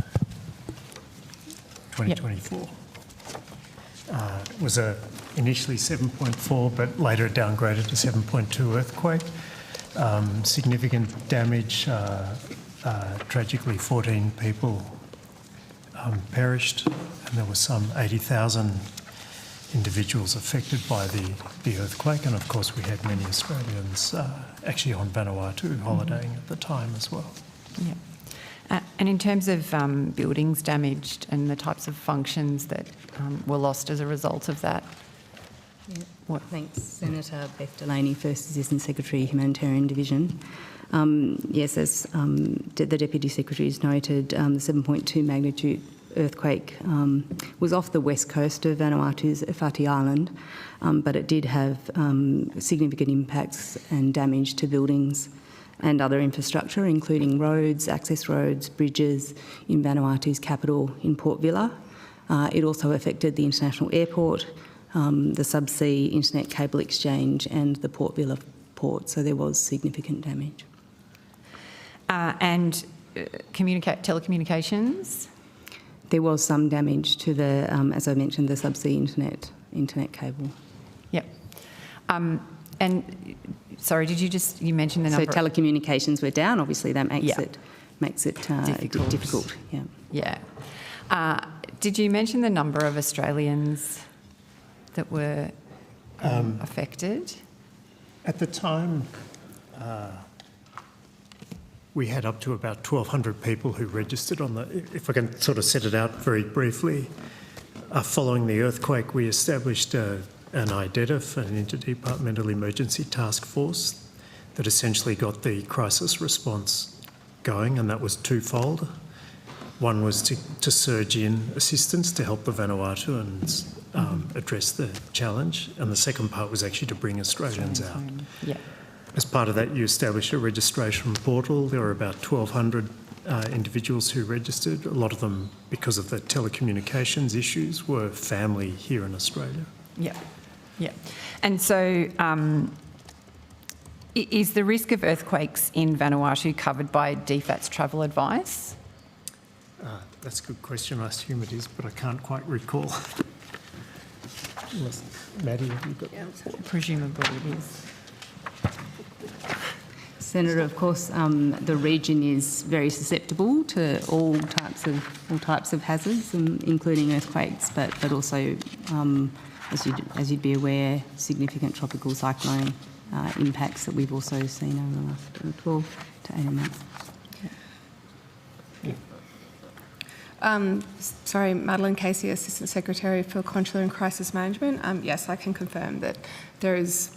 2024. Yep. It was initially 7.4, but later downgraded to 7.2 earthquake. Significant damage. Tragically, 14 people perished, and there were some 80,000 individuals affected by the earthquake. And of course, we had many Australians actually on Vanuatu holidaying at the time as well. Yeah. And in terms of buildings damaged and the types of functions that were lost as a result of that? Yeah. Thanks, Senator Beth Delaney, First Assistant Secretary, Humanitarian Division. Yes, as the Deputy Secretary has noted, the 7.2 magnitude earthquake was off the west coast of Vanuatu's Whati Island, but it did have significant impacts and damage to buildings and other infrastructure, including roads, access roads, bridges in Vanuatu's capital in Port Vila. It also affected the international airport, the subsea internet cable exchange and the Port Vila port, so there was significant damage. And telecommunications? There was some damage to the, as I mentioned, the subsea internet cable. Yep. And sorry, did you mention the number? So telecommunications were down. Obviously, that makes it difficult. Yeah. Yeah. Did you mention the number of Australians that were affected? At the time, we had up to about 1,200 people who registered on the. If I can sort of set it out very briefly, following the earthquake, we established an IDETF, an Interdepartmental Emergency Task Force, that essentially got the crisis response going, and that was twofold. One was to surge in assistance to help the Vanuatuans address the challenge, and the second part was actually to bring Australians out. Yeah. As part of that, you established a registration portal. There were about 1,200 individuals who registered. A lot of them, because of the telecommunications issues, were family here in Australia. Yeah, yeah. And so is the risk of earthquakes in Vanuatu covered by DFAT's travel advice? That's a good question. I assume it is, but I can't quite recall. Maddie, have you got that? Presumably it is. Senator, of course, the region is very susceptible to all types of hazards, including earthquakes, but also, as you'd be aware, significant tropical cyclone impacts that we've also seen over the last 12 to 18 months. Sorry, Madeline Casey, Assistant Secretary for Consular and Crisis Management. Yes, I can confirm that there is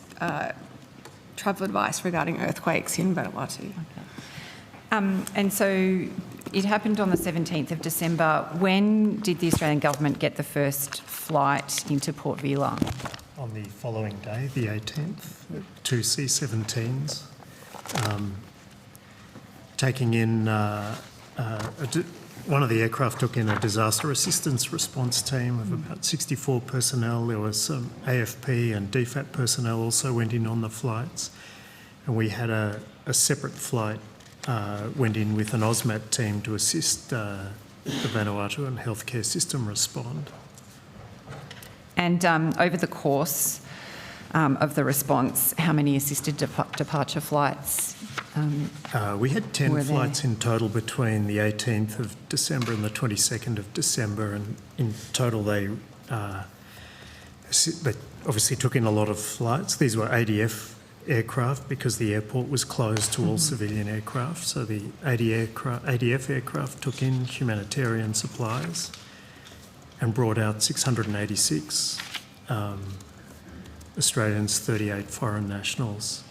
travel advice regarding earthquakes in Vanuatu. Okay. And so it happened on the 17th of December. When did the Australian government get the first flight into Port Vila? On the following day, the 18th, 2 C-17s, taking in one of the aircraft took in a disaster assistance response team of about 64 personnel. There was some AFP and DFAT personnel also went in on the flights. And we had a separate flight went in with an AUSMAT team to assist the Vanuatu and healthcare system respond. And over the course of the response, how many assisted departure flights we had 10 were flights there? in total between the 18th of December and the 22nd of December, and in total they obviously took in a lot of flights. These were ADF aircraft because the airport was closed to all civilian aircraft, so the ADF aircraft took in humanitarian supplies and brought out 686 Australians, 38 foreign nationals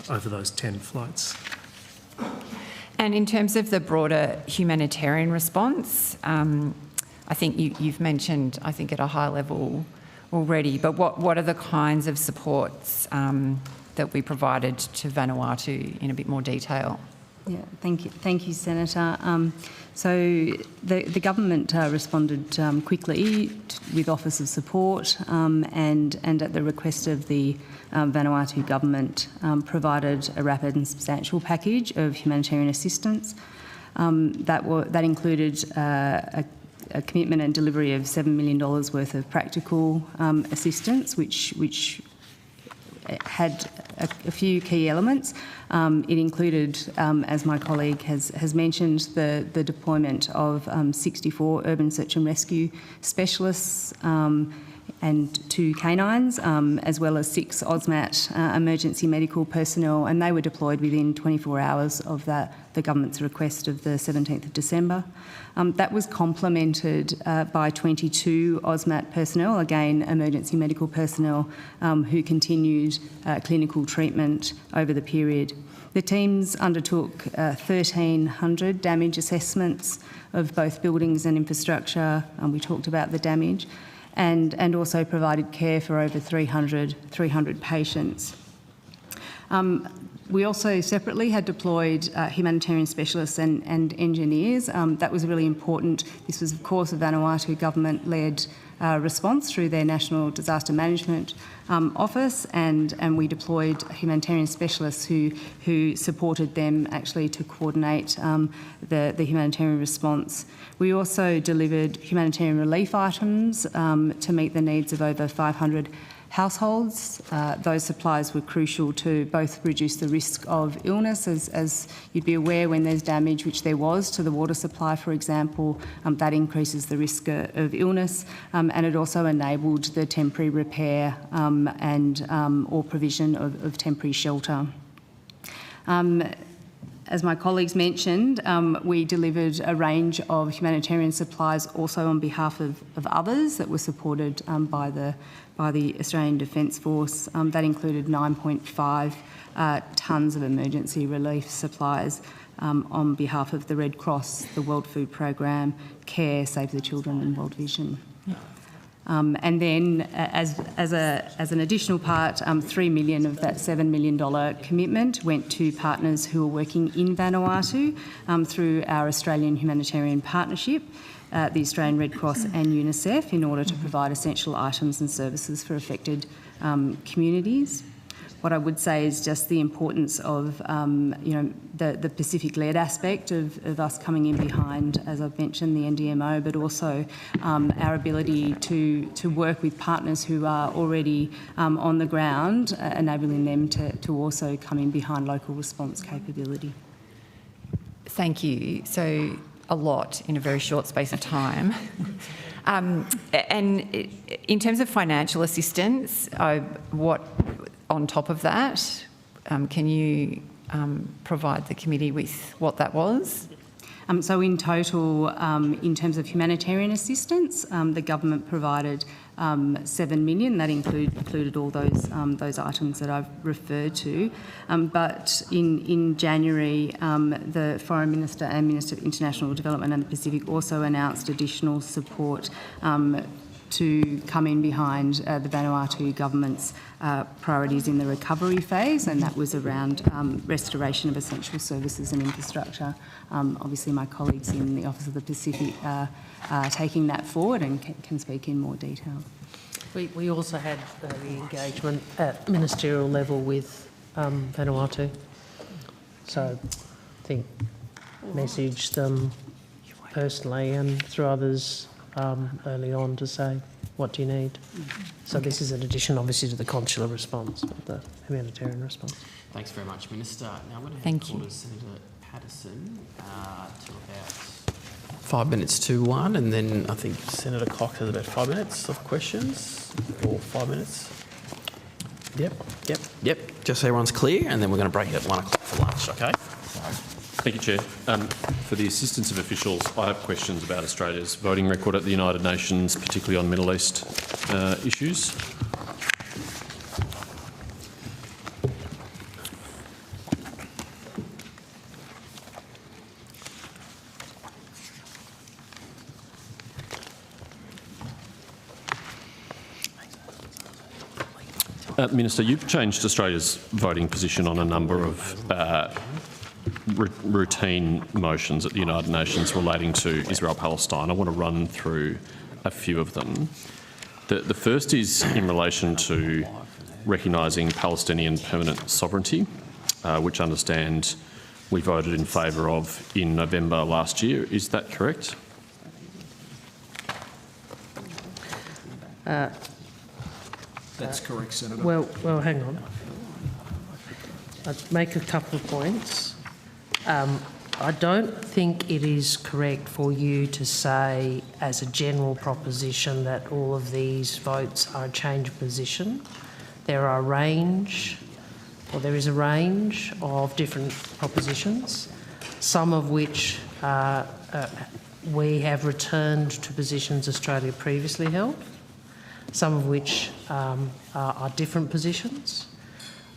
over those 10 flights. And in terms of the broader humanitarian response, I think you've mentioned, I think at a high level already, but what are the kinds of supports that we provided to Vanuatu in a bit more detail? Yeah, thank you, Senator. So the government responded quickly with offers of support and at the request of the Vanuatu government provided a rapid and substantial package of humanitarian assistance. That included a commitment and delivery of $7 million worth of practical assistance, which had a few key elements. It included, as my colleague has mentioned, the deployment of 64 urban search and rescue specialists and 2 canines, as well as 6 AUSMAT emergency medical personnel, and they were deployed within 24 hours of the government's request of the 17th of December. That was complemented by 22 AUSMAT personnel, again emergency medical personnel, who continued clinical treatment over the period. The teams undertook 1,300 damage assessments of both buildings and infrastructure, and we talked about the damage, and also provided care for over 300 patients. We also separately had deployed humanitarian specialists and engineers. That was really important. This was, of course, a Vanuatu government-led response through their National Disaster Management Office, and we deployed humanitarian specialists who supported them actually to coordinate the humanitarian response. We also delivered humanitarian relief items to meet the needs of over 500 households. Those supplies were crucial to both reduce the risk of illness, as you'd be aware when there's damage, which there was to the water supply, for example, that increases the risk of illness, and it also enabled the temporary repair or provision of temporary shelter. As my colleagues mentioned, we delivered a range of humanitarian supplies also on behalf of others that were supported by the Australian Defence Force. That included 9.5 tonnes of emergency relief supplies on behalf of the Red Cross, the World Food Programme, CARE, Save the Children and World Vision. And then, as an additional part, $3 million of that $7 million commitment went to partners who are working in Vanuatu through our Australian Humanitarian Partnership, the Australian Red Cross and UNICEF, in order to provide essential items and services for affected communities. What I would say is just the importance of, the Pacific-led aspect of us coming in behind, as I've mentioned, the NDMO, but also our ability to work with partners who are already on the ground, enabling them to also come in behind local response capability. Thank you. So a lot in a very short space of time. And in terms of financial assistance, what on top of that, can you provide the committee with what that was? So in total, in terms of humanitarian assistance, the government provided $7 million. That included all those items that I've referred to. But in January, the Foreign Minister and Minister of International Development and the Pacific also announced additional support to come in behind the Vanuatu government's priorities in the recovery phase, and that was around restoration of essential services and infrastructure. Obviously, my colleagues in the Office of the Pacific are taking that forward and can speak in more detail. We also had the engagement at ministerial level with Vanuatu. So I think messaged them personally and through others early on to say, what do you need? So this is an addition, obviously, to the consular response, but the humanitarian response. Thanks very much, Minister. Now I'm going to Thank call you. to Senator Patterson to about 5 minutes to 1, and then I think Senator Cox has about 5 minutes of questions, or 5 minutes. Yep. Just so everyone's clear, and then we're going to break at 1 o'clock for lunch, okay? Thank you, Chair. For the assistance of officials, I have questions about Australia's voting record at the United Nations, particularly on Middle East issues. Minister, you've changed Australia's voting position on a number of routine motions at the United Nations relating to Israel-Palestine. I want to run through a few of them. The first is in relation to recognising Palestinian permanent sovereignty, which I understand we voted in favour of in November last year. Is that correct? That's correct, Senator. Well, hang on. I'd make a couple of points. I don't think it is correct for you to say, as a general proposition, that all of these votes are a change of position. There is a range of different propositions, some of which we have returned to positions Australia previously held, some of which are different positions,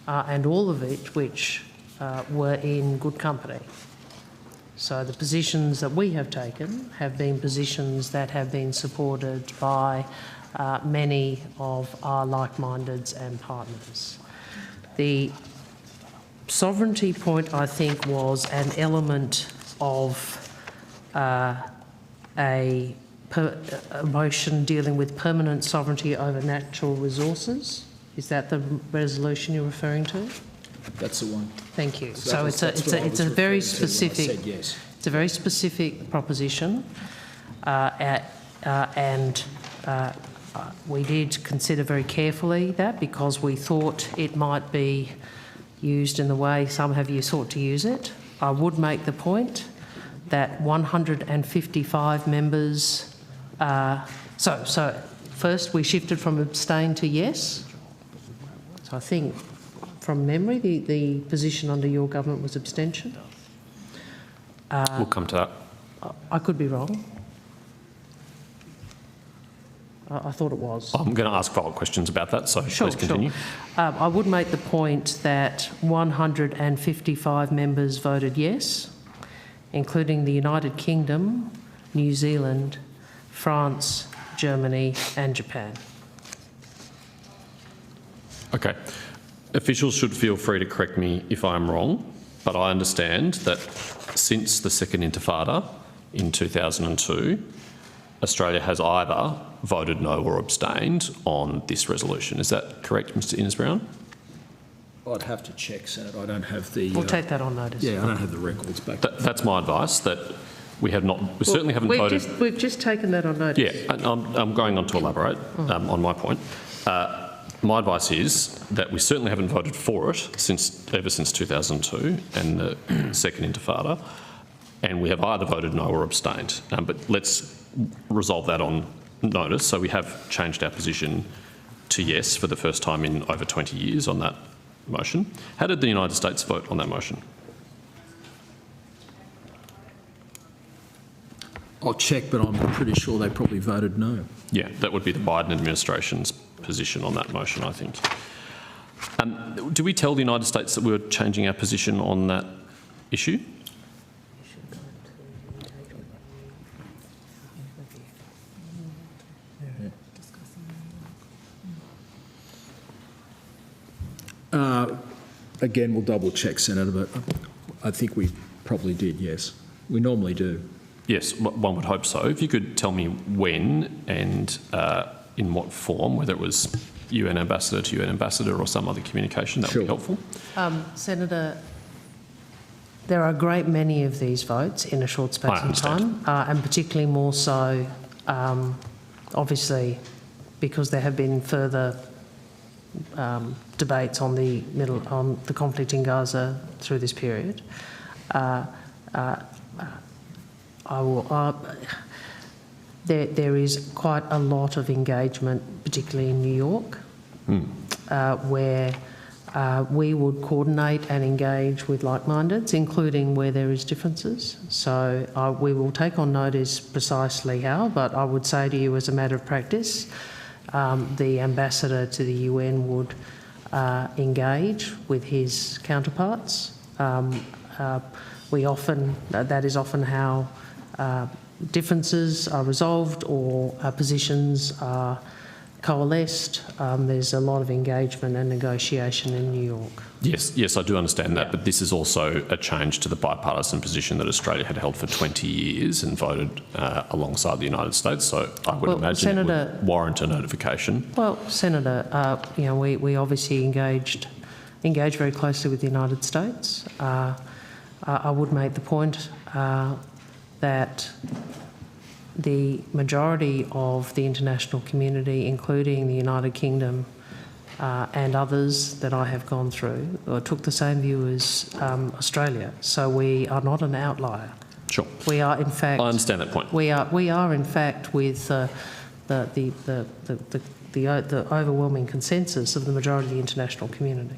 and all of it which were in good company. So the positions that we have taken have been positions that have been supported by many of our like-mindeds and partners. The sovereignty point, I think, was an element of a motion dealing with permanent sovereignty over natural resources. Is that the resolution you're referring to? That's the one. Thank you. So it's a very specific. Yes. It's a very specific proposition, and we did consider very carefully that, because we thought it might be used in the way some have sought to use it. I would make the point that 155 members. So first we shifted from abstain to yes. So I think, from memory, the position under your government was abstention. We'll come to that. I could be wrong. I thought it was. I'm going to ask follow-up questions about that, so please continue. Sure. I would make the point that 155 members voted yes, including the United Kingdom, New Zealand, France, Germany and Japan. Okay. Officials should feel free to correct me if I'm wrong, but I understand that since the Second Intifada in 2002, Australia has either voted no or abstained on this resolution. Is that correct, Mr Innes-Brown? I'd have to check, Senator. I don't have the... We'll take that on notice. Yeah, I don't have the records back. That's my advice, that we have not... We certainly haven't voted... We've just taken that on notice. Yeah, and I'm going on to elaborate on my point. My advice is that we certainly haven't voted for it ever since 2002 and the Second Intifada, and we have either voted no or abstained. But let's resolve that on notice. So we have changed our position to yes for the first time in over 20 years on that motion. How did the United States vote on that motion? I'll check, but I'm pretty sure they probably voted no. Yeah, that would be the Biden administration's position on that motion, I think. Do we tell the United States that we were changing our position on that issue? Again, we'll double check, Senator, but I think we probably did, yes. We normally do. Yes, one would hope so. If you could tell me when and in what form, whether it was UN ambassador to UN ambassador or some other communication, that would be helpful. Senator, there are a great many of these votes in a short space of time, and particularly more so, obviously, because there have been further debates on the conflict in Gaza through this period. There is quite a lot of engagement, particularly in New York, where we would coordinate and engage with like-mindeds, including where there is differences. So we will take on notice precisely how, but I would say to you as a matter of practice, the ambassador to the UN would engage with his counterparts. That is often how differences are resolved or positions are coalesced. There's a lot of engagement and negotiation in New York. Yes, I do understand that, but this is also a change to the bipartisan position that Australia had held for 20 years and voted alongside the United States, so I would imagine Senator, it would warrant a notification. Well, Senator, we obviously engage very closely with the United States. I would make the point that the majority of the international community, including the United Kingdom and others that I have gone through, took the same view as Australia. So we are not an outlier. Sure. We are, in fact. I understand that point. We are in fact, with the overwhelming consensus of the majority of the international community.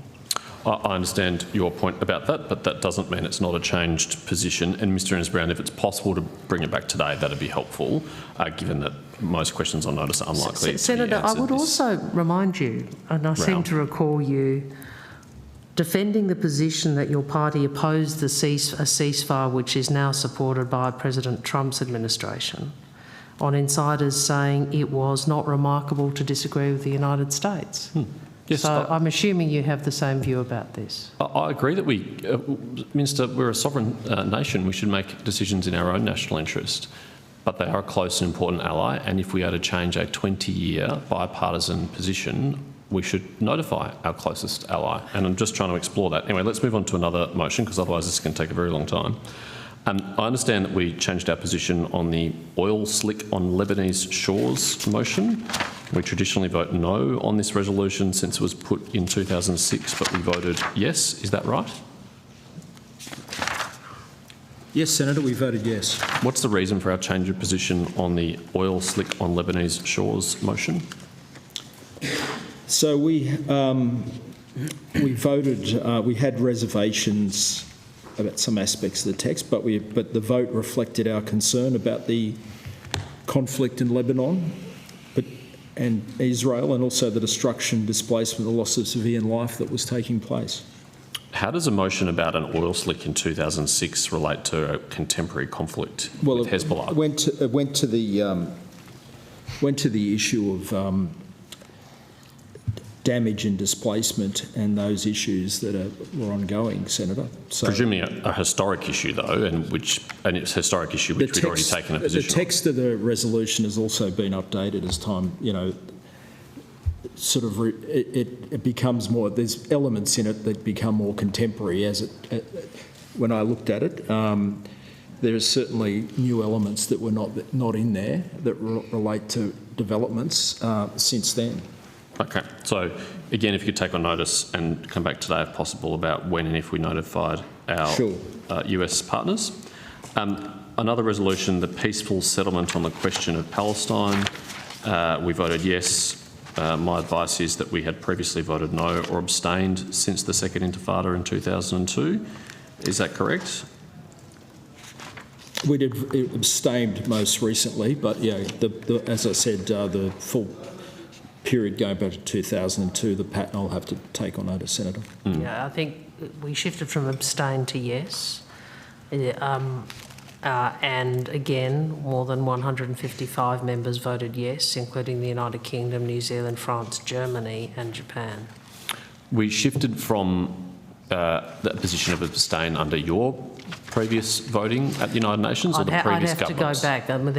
I understand your point about that, but that doesn't mean it's not a changed position. And Mr Innes-Brown, if it's possible to bring it back today, that'd be helpful, given that most questions on notice are unlikely Senator, I would also remind you, and I seem to recall you defending the position that your party opposed a ceasefire, which is now supported by President Trump's administration, on insiders saying it was not remarkable to disagree with the United States. Yes, so I'm assuming you have the same view about this. I agree that Minister, we're a sovereign nation. We should make decisions in our own national interest, but they are a close and important ally, and if we are to change a 20-year bipartisan position, we should notify our closest ally, and I'm just trying to explore that. Anyway, let's move on to another motion, because otherwise this can take a very long time. I understand that we changed our position on the oil slick on Lebanese shores motion. We traditionally vote no on this resolution since it was put in 2006, but we voted yes. Is that right? Yes, Senator, we voted yes. What's the reason for our change of position on the oil slick on Lebanese shores motion? So we voted, we had reservations about some aspects of the text, but the vote reflected our concern about the conflict in Lebanon and Israel, and also the destruction, displacement, the loss of civilian life that was taking place. How does a motion about an oil slick in 2006 relate to a contemporary conflict with Hezbollah? It went to the issue of damage and displacement and those issues that were ongoing, Senator. So presumably a historic issue, though, and it's a historic issue which we'd already taken a position on. The text of the resolution has also been updated as time, sort of it becomes more. There's elements in it that become more contemporary when I looked at it. There are certainly new elements that were not in there that relate to developments since then. Okay, so again, if you could take on notice and come back today, if possible, about when and if we notified our US partners. Another resolution, the peaceful settlement on the question of Palestine. We voted yes. My advice is that we had previously voted no or abstained since the Second Intifada in 2002. Is that correct? We did abstained most recently, but yeah, as I said, the full period going back to 2002, the pattern I'll have to take on notice, Senator. Yeah, I think we shifted from abstain to yes. And again, more than 155 members voted yes, including the United Kingdom, New Zealand, France, Germany and Japan. We shifted from the position of abstain under your previous voting at the United Nations or the previous I'd have governments? to go back. I mean,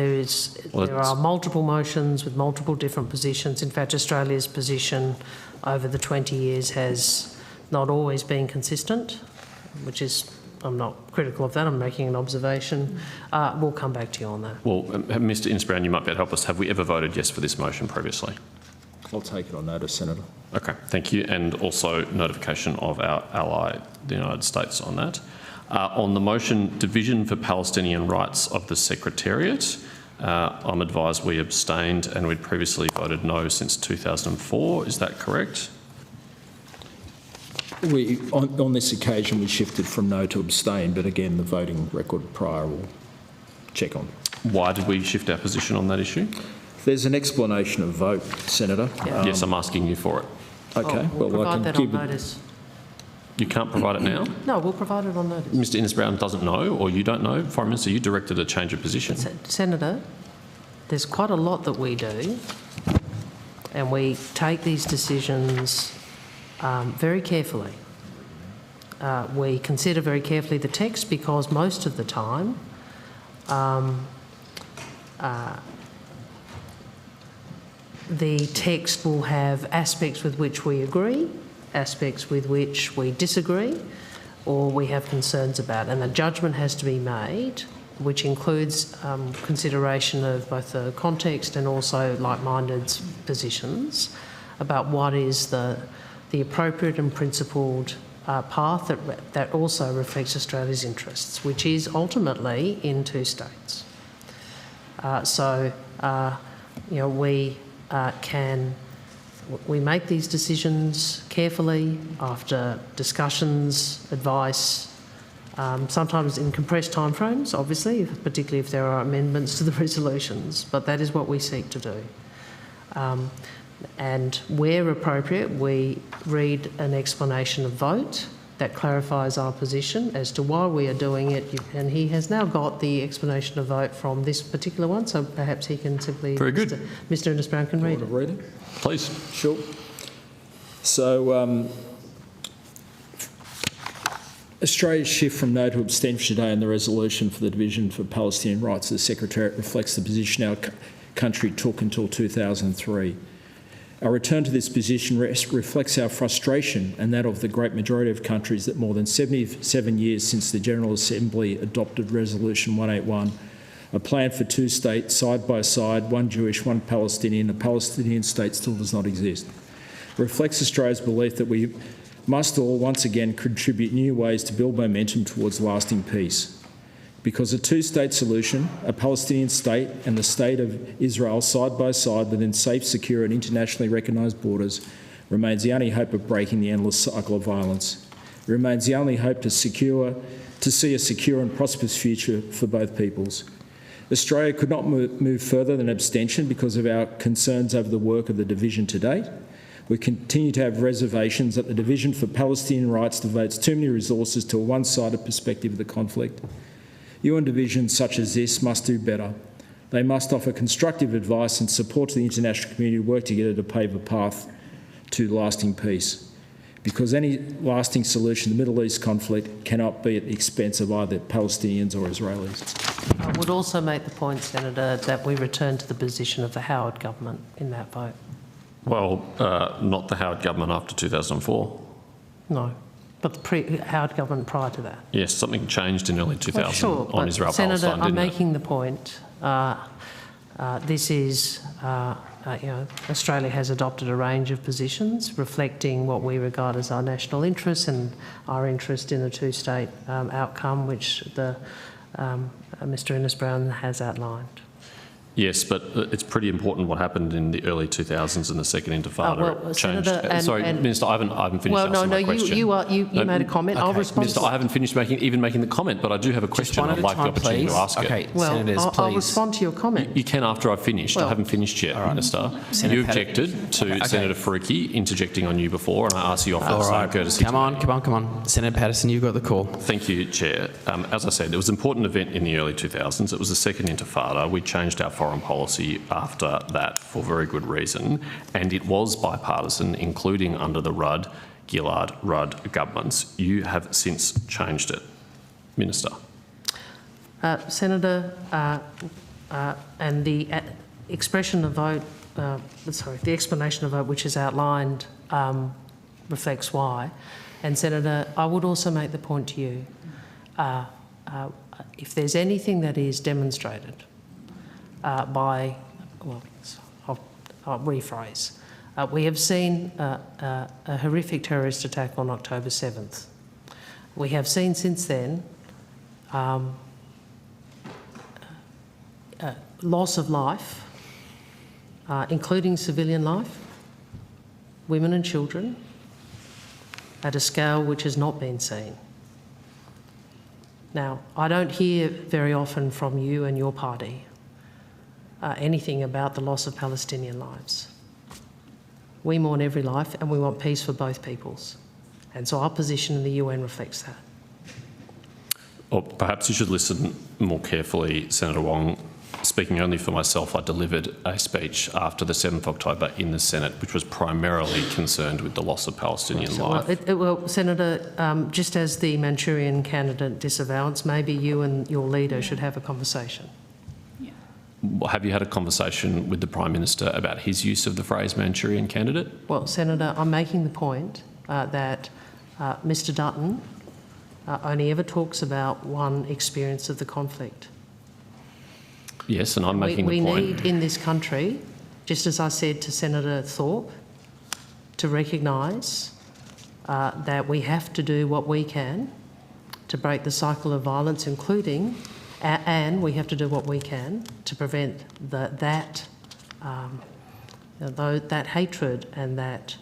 there are multiple motions with multiple different positions. In fact, Australia's position over the 20 years has not always been consistent, which is, I'm not critical of that, I'm making an observation. We'll come back to you on that. Well, Mr Innisbrown, you might be able to help us. Have we ever voted yes for this motion previously? I'll take it on notice, Senator. Okay, thank you. And also notification of our ally, the United States, on that. On the motion, Division for Palestinian Rights of the Secretariat, I'm advised we abstained and we'd previously voted no since 2004. Is that correct? On this occasion, we shifted from no to abstain, but again, the voting record prior will check on. Why did we shift our position on that issue? There's an explanation of vote, Senator. Yes, I'm asking you for it. Okay, we'll well, I provide can that on give it. notice. You can't provide it now? No, we'll provide it on notice. Mr Innisbrown doesn't know, or you don't know. Foreign Minister, you directed a change of position. Senator, there's quite a lot that we do, and we take these decisions very carefully. We consider very carefully the text because most of the time the text will have aspects with which we agree, aspects with which we disagree, or we have concerns about, and a judgment has to be made, which includes consideration of both the context and also like-minded positions about what is the appropriate and principled path that also reflects Australia's interests, which is ultimately in two states. You know, we make these decisions carefully after discussions, advice, sometimes in compressed timeframes, obviously, particularly if there are amendments to the resolutions, but that is what we seek to do. And where appropriate, we read an explanation of vote that clarifies our position as to why we are doing it, and he has now got the explanation of vote from this particular one, so perhaps he can simply... Very good. Mr Innisbrown can read it. Read it? Please. Sure. So, Australia's shift from no to abstention today in the resolution for the Division for Palestinian Rights of the Secretariat reflects the position our country took until 2003. Our return to this position reflects our frustration and that of the great majority of countries that more than 77 years since the General Assembly adopted Resolution 181, a plan for two states side by side, one Jewish, one Palestinian, a Palestinian state still does not exist. It reflects Australia's belief that we must all once again contribute new ways to build momentum towards lasting peace. Because a two-state solution, a Palestinian state and the state of Israel side by side within safe, secure and internationally recognised borders remains the only hope of breaking the endless cycle of violence. It remains the only hope to see a secure and prosperous future for both peoples. Australia could not move further than abstention because of our concerns over the work of the division to date. We continue to have reservations that the Division for Palestinian Rights devotes too many resources to a one-sided perspective of the conflict. UN divisions such as this must do better. They must offer constructive advice and support to the international community to work together to pave a path to lasting peace. Because any lasting solution to the Middle East conflict cannot be at the expense of either Palestinians or Israelis. I would also make the point, Senator, that we return to the position of the Howard government in that vote. Well, not the Howard government after 2004. No. But the Howard government prior to that. Yes, something changed in early 2000 sure, on Israel-Palestine, Senator, I'm didn't it? making the point. This is, you know, Australia has adopted a range of positions reflecting what we regard as our national interests and our interest in a two-state outcome, which the Mr Innisbrown has outlined. Yes, but it's pretty important what happened in the early 2000s and the Second Intifada. It changed. Senator, Sorry, Minister, I haven't finished asking my question. You made a comment. I'll respond. Minister, I haven't finished making the comment, but I do have a question. I'd like the opportunity to ask it. Well, I'll respond to your comment. You can after I've finished. I haven't finished yet, Minister. You objected to Senator Faruqi interjecting on you before, and I asked you off the same courtesy. Come on. Senator Patterson, you've got the call. Thank you, Chair. As I said, it was an important event in the early 2000s. It was the Second Intifada. We changed our foreign policy after that for very good reason, and it was bipartisan, including under the Rudd Gillard-Rudd governments. You have since changed it. Minister. Senator, and the expression of vote, the explanation of vote which is outlined reflects why. And Senator, I would also make the point to you, if there's anything that is demonstrated by, well, I'll rephrase. We have seen a horrific terrorist attack on October 7th. We have seen since then loss of life, including civilian life, women and children, at a scale which has not been seen. Now, I don't hear very often from you and your party anything about the loss of Palestinian lives. We mourn every life and we want peace for both peoples. And so our position in the UN reflects that. Or perhaps you should listen more carefully, Senator Wong. Speaking only for myself, I delivered a speech after the 7th of October in the Senate, which was primarily concerned with the loss of Palestinian life. Well, Senator, just as the Manchurian candidate disavows, maybe you and your leader should have a conversation. Have you had a conversation with the Prime Minister about his use of the phrase Manchurian candidate? Well, Senator, I'm making the point that Mr Dutton only ever talks about one experience of the conflict. Yes, and I'm making the point. We need in this country, just as I said to Senator Thorpe, to recognise that we have to do what we can to break the cycle of violence, including, and we have to do what we can to prevent that hatred and that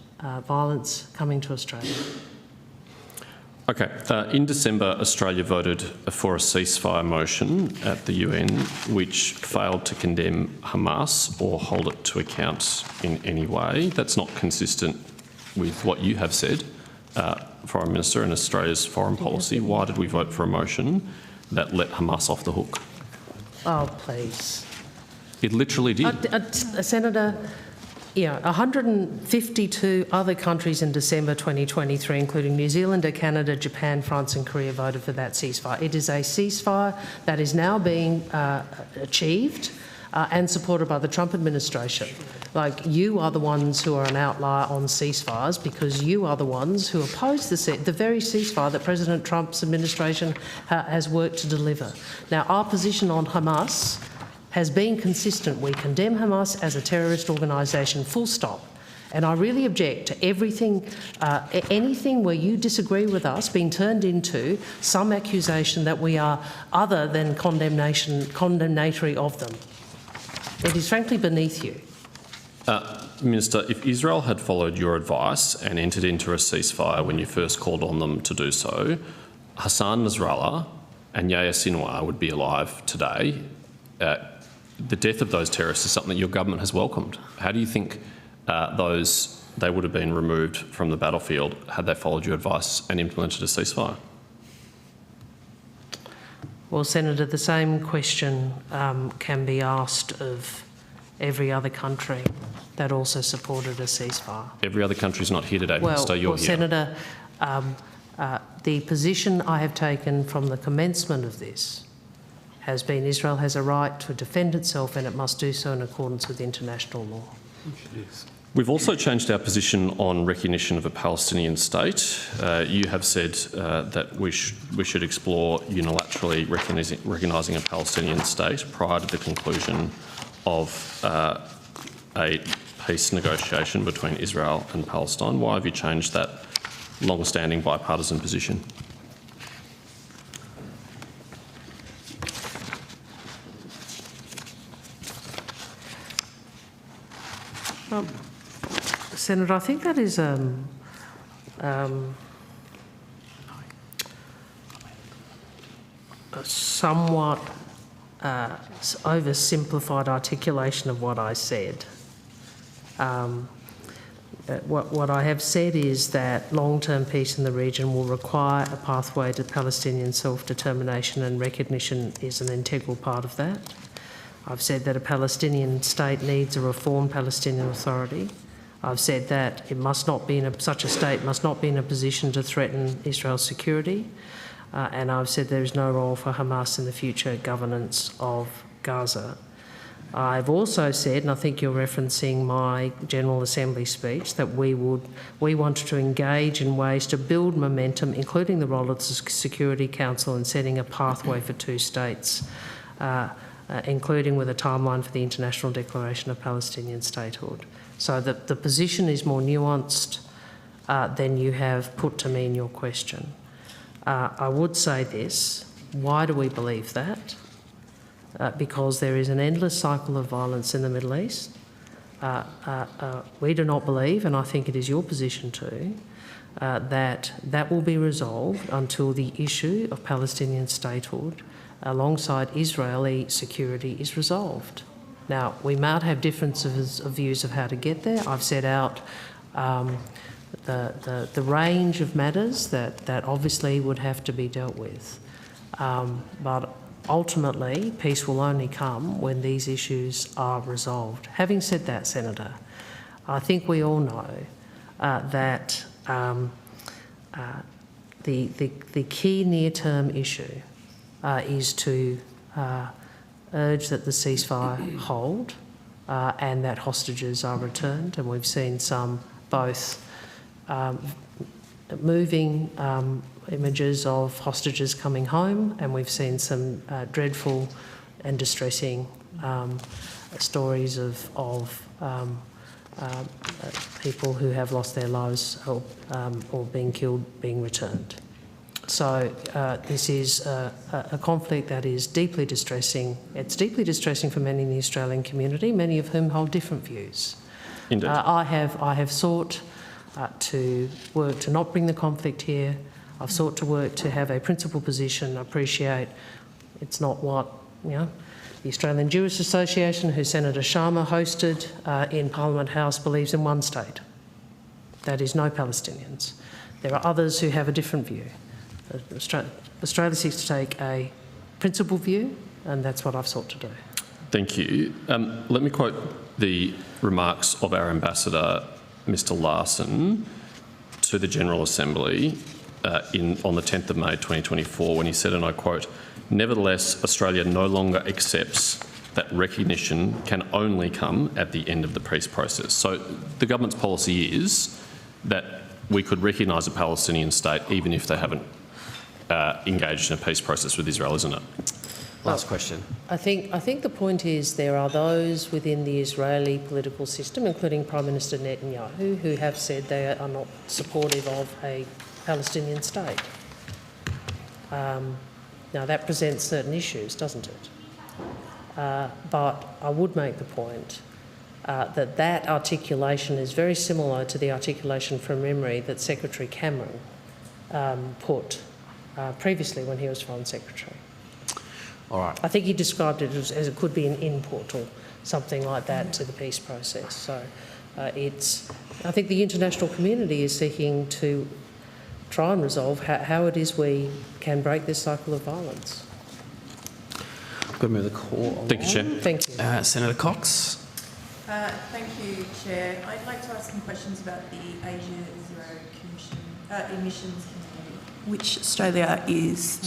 violence coming to Australia. Okay. In December, Australia voted for a ceasefire motion at the UN which failed to condemn Hamas or hold it to account in any way. That's not consistent with what you have said, Foreign Minister, and Australia's foreign policy. Why did we vote for a motion that let Hamas off the hook? Oh, please. It literally did. Senator, 152 other countries in December 2023, including New Zealand, Canada, Japan, France and Korea, voted for that ceasefire. It is a ceasefire that is now being achieved and supported by the Trump administration. Like, you are the ones who are an outlier on ceasefires because you are the ones who oppose the very ceasefire that President Trump's administration has worked to deliver. Now, our position on Hamas has been consistent. We condemn Hamas as a terrorist organisation, full stop. And I really object to everything, anything where you disagree with us being turned into some accusation that we are other than condemnatory of them. It is frankly beneath you. Minister, if Israel had followed your advice and entered into a ceasefire when you first called on them to do so, Hassan Nasrallah and Yahya Sinwar would be alive today. The death of those terrorists is something that your government has welcomed. How do you think they would have been removed from the battlefield had they followed your advice and implemented a ceasefire? Well, Senator, the same question can be asked of every other country that also supported a ceasefire. Every other country is not here today, Minister. You're here. Senator, the position I have taken from the commencement of this has been Israel has a right to defend itself and it must do so in accordance with international law. We've also changed our position on recognition of a Palestinian state. You have said that we should explore unilaterally recognising a Palestinian state prior to the conclusion of a peace negotiation between Israel and Palestine. Why have you changed that long-standing bipartisan position? Senator, I think that is a somewhat oversimplified articulation of what I said. What I have said is that long-term peace in the region will require a pathway to Palestinian self-determination, and recognition is an integral part of that. I've said that a Palestinian state needs a reformed Palestinian Authority. I've said that it must not be such a state must not be in a position to threaten Israel's security, and I've said there is no role for Hamas in the future governance of Gaza. I've also said, and I think you're referencing my General Assembly speech, that we wanted to engage in ways to build momentum, including the role of the Security Council in setting a pathway for two states, including with a timeline for the International Declaration of Palestinian Statehood. So the position is more nuanced than you have put to me in your question. I would say this: why do we believe that? Because there is an endless cycle of violence in the Middle East. We do not believe, and I think it is your position too, that will be resolved until the issue of Palestinian statehood alongside Israeli security is resolved. Now, we might have differences of views of how to get there. I've set out the range of matters that obviously would have to be dealt with. But ultimately, peace will only come when these issues are resolved. Having said that, Senator, I think we all know that the key near-term issue is to urge that the ceasefire hold and that hostages are returned. And we've seen some both moving images of hostages coming home, and we've seen some dreadful and distressing stories of people who have lost their lives or being killed, being returned. So this is a conflict that is deeply distressing. It's deeply distressing for many in the Australian community, many of whom hold different views. Indeed. I have sought to work to not bring the conflict here. I've sought to work to have a principled position. I appreciate it's not what, the Australian Jewish Association, who Senator Sharma hosted in Parliament House, believes in one state. That is no Palestinians. There are others who have a different view. Australia seeks to take a principled view, and that's what I've sought to do. Thank you. Let me quote the remarks of our ambassador, Mr. Larson, to the General Assembly on the 10th of May 2024, when he said, and I quote, "Nevertheless, Australia no longer accepts that recognition can only come at the end of the peace process." So the government's policy is that we could recognise a Palestinian state even if they haven't engaged in a peace process with Israel, isn't it? Last question. I think the point is there are those within the Israeli political system, including Prime Minister Netanyahu, who have said they are not supportive of a Palestinian state. Now that presents certain issues, doesn't it? But I would make the point that articulation is very similar to the articulation from memory that Secretary Cameron put previously when he was Foreign Secretary. All right. I think he described it as it could be an input or something like that to the peace process. So I think the international community is seeking to try and resolve how it is we can break this cycle of violence. Going to move the call along. Thank you, Chair. Thank you. Senator Cox. Thank you, Chair. I'd like to ask some questions about the Asia Zero Emissions Community, which Australia is.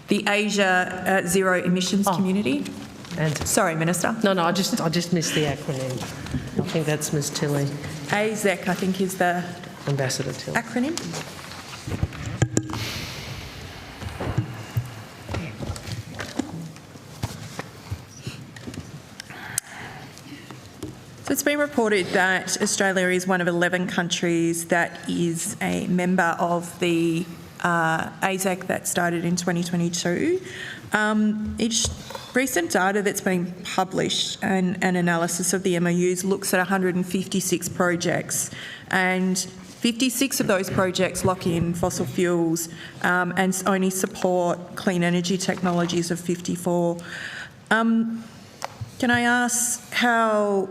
The Asia Zero Emissions Community. Sorry, Minister. No, I just missed the acronym. I think that's Ms. Tilley. AZEC, I think, is the Ambassador Tilley. acronym. So it's been reported that Australia is one of 11 countries that is a member of the AZEC that started in 2022. Each recent data that's been published and an analysis of the MOUs looks at 156 projects, and 56 of those projects lock in fossil fuels and only support clean energy technologies of 54. Can I ask how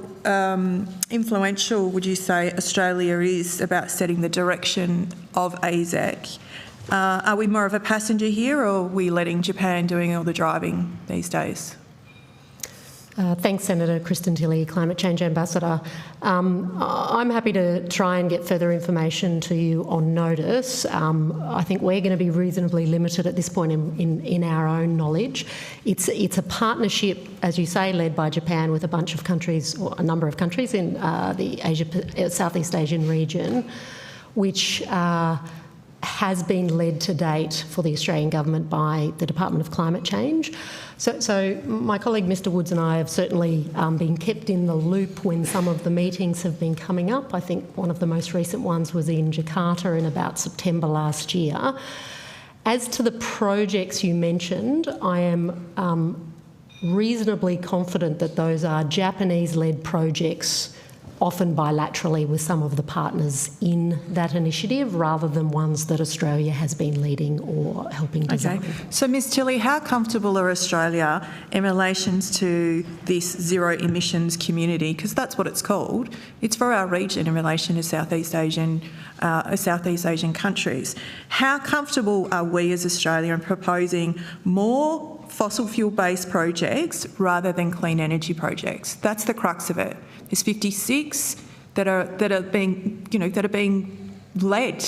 influential would you say Australia is about setting the direction of AZEC? Are we more of a passenger here, or are we letting Japan doing all the driving these days? Thanks, Senator Kristen Tilley, Climate Change Ambassador. I'm happy to try and get further information to you on notice. I think we're going to be reasonably limited at this point in our own knowledge. It's a partnership, as you say, led by Japan with a bunch of countries, or a number of countries in the Southeast Asian region, which has been led to date for the Australian Government by the Department of Climate Change. So my colleague Mr Woods and I have certainly been kept in the loop when some of the meetings have been coming up. I think one of the most recent ones was in Jakarta in about September last year. As to the projects you mentioned, I am reasonably confident that those are Japanese-led projects, often bilaterally with some of the partners in that initiative, rather than ones that Australia has been leading or helping design. Okay. So, Ms Tilley, how comfortable are Australia in relation to this zero emissions community? Because that's what it's called. It's for our region in relation to Southeast Asian countries. How comfortable are we as Australia in proposing more fossil fuel-based projects rather than clean energy projects? That's the crux of it. There's 56 that are being led,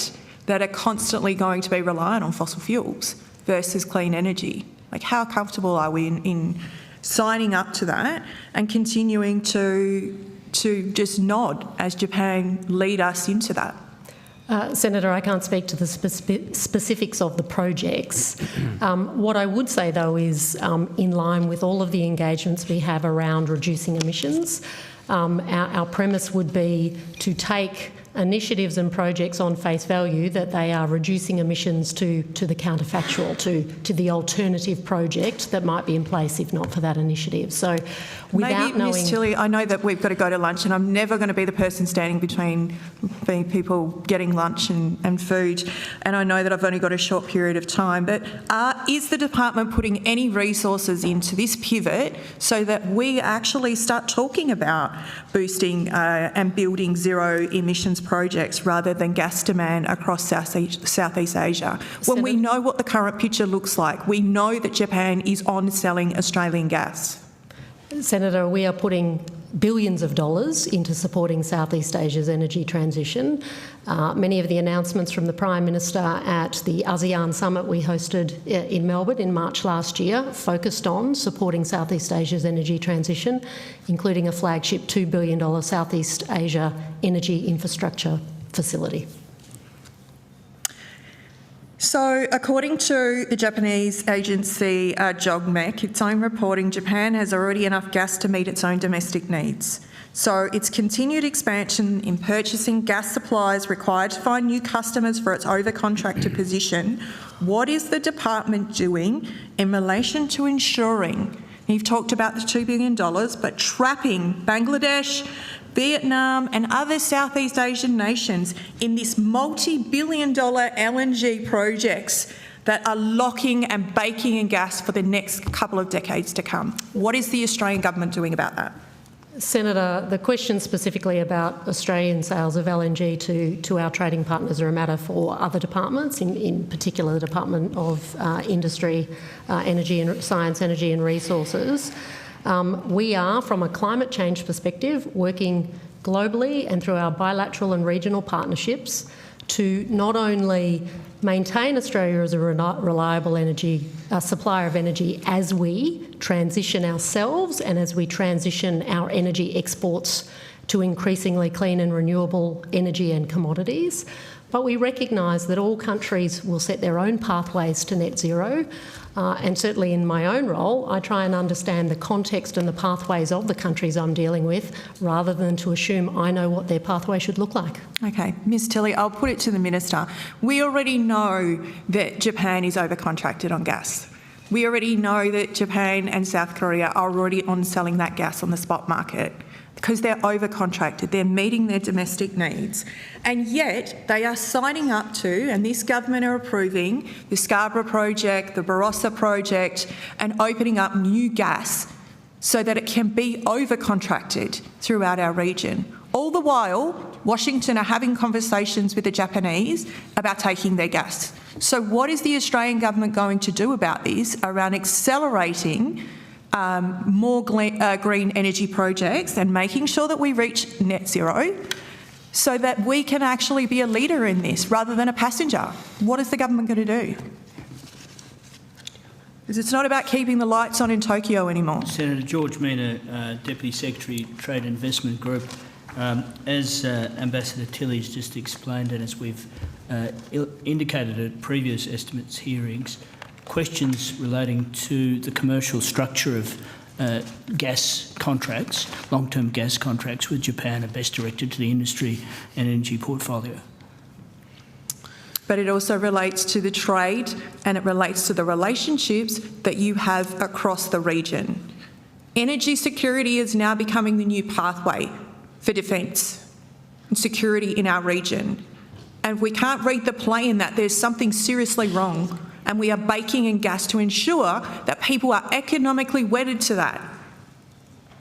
that are constantly going to be reliant on fossil fuels versus clean energy. Like, how comfortable are we in signing up to that and continuing to just nod as Japan lead us into that? Senator, I can't speak to the specifics of the projects. What I would say, though, is in line with all of the engagements we have around reducing emissions, our premise would be to take initiatives and projects on face value that they are reducing emissions to the counterfactual, to the alternative project that might be in place if not for that initiative. So without knowing... Ms Tilley, I know that we've got to go to lunch and I'm never going to be the person standing between people getting lunch and food, and I know that I've only got a short period of time, but is the department putting any resources into this pivot so that we actually start talking about boosting and building zero emissions projects rather than gas demand across Southeast Asia? When we know what the current picture looks like, we know that Japan is on selling Australian gas. Senator, we are putting billions of dollars into supporting Southeast Asia's energy transition. Many of the announcements from the Prime Minister at the ASEAN summit we hosted in Melbourne in March last year focused on supporting Southeast Asia's energy transition, including a flagship $2 billion Southeast Asia energy infrastructure facility. So, according to the Japanese agency JOGMEC, its own reporting, Japan has already enough gas to meet its own domestic needs. So, its continued expansion in purchasing gas supplies required to find new customers for its over-contracted position. What is the department doing in relation to ensuring, you've talked about the $2 billion, but trapping Bangladesh, Vietnam and other Southeast Asian nations in this multi-billion-dollar LNG projects that are locking and baking in gas for the next couple of decades to come? What is the Australian government doing about that? Senator, the question specifically about Australian sales of LNG to our trading partners are a matter for other departments, in particular the Department of Industry, Energy and Science, Energy and Resources. We are, from a climate change perspective, working globally and through our bilateral and regional partnerships to not only maintain Australia as a reliable energy supplier of energy as we transition ourselves and as we transition our energy exports to increasingly clean and renewable energy and commodities, but we recognise that all countries will set their own pathways to net zero. And certainly in my own role, I try and understand the context and the pathways of the countries I'm dealing with rather than to assume I know what their pathway should look like. Okay, Ms Tilley, I'll put it to the Minister. We already know that Japan is over-contracted on gas. We already know that Japan and South Korea are already on selling that gas on the spot market because they're over-contracted, they're meeting their domestic needs. And yet they are signing up to, and this government are approving, the Scarborough project, the Barossa project, and opening up new gas so that it can be over-contracted throughout our region. All the while, Washington are having conversations with the Japanese about taking their gas. So what is the Australian government going to do about this around accelerating more green energy projects and making sure that we reach net zero so that we can actually be a leader in this rather than a passenger. What is the government going to do? Because it's not about keeping the lights on in Tokyo anymore. Senator George Mina, Deputy Secretary, Trade and Investment Group. As Ambassador Tilley's just explained, and as we've indicated at previous estimates hearings, questions relating to the commercial structure of gas contracts, long-term gas contracts with Japan, are best directed to the industry and energy portfolio. But it also relates to the trade and it relates to the relationships that you have across the region. Energy security is now becoming the new pathway for defence and security in our region. And we can't read the play in that there's something seriously wrong, and we are baking in gas to ensure that people are economically wedded to that.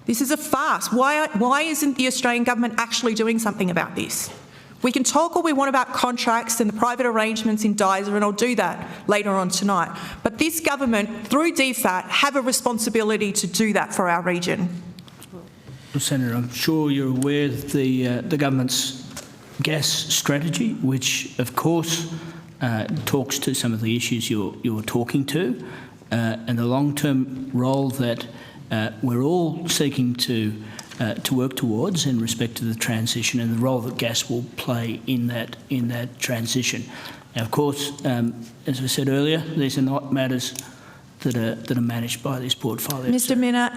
This is a farce. Why isn't the Australian government actually doing something about this? We can talk all we want about contracts and the private arrangements in DISA, and I'll do that later on tonight. But this government, through DFAT, have a responsibility to do that for our region. Well, Senator, I'm sure you're aware of the government's gas strategy, which, of course, talks to some of the issues you're talking to, and the long-term role that we're all seeking to work towards in respect to the transition, and the role that gas will play in that transition. Now, of course, as I said earlier, these are not matters that are managed by this portfolio. Mr. Minna,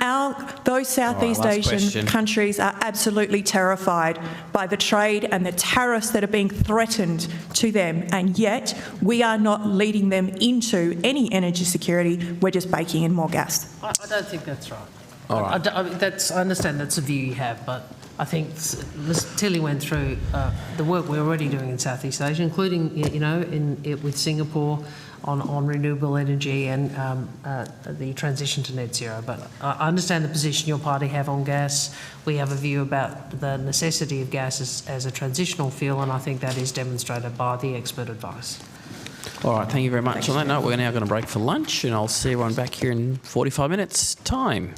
those Southeast Asian countries are absolutely terrified by the trade and the tariffs that are being threatened to them, and yet we are not leading them into any energy security. We're just baking in more gas. I don't think that's right. All right. I understand that's a view you have, but I think Ms. Tilley went through the work we're already doing in Southeast Asia, including, with Singapore on renewable energy and the transition to net zero. But I understand the position your party have on gas. We have a view about the necessity of gas as a transitional fuel, and I think that is demonstrated by the expert advice. All right, thank you very much. On that note, we're now going to break for lunch, and I'll see everyone back here in 45 minutes' time.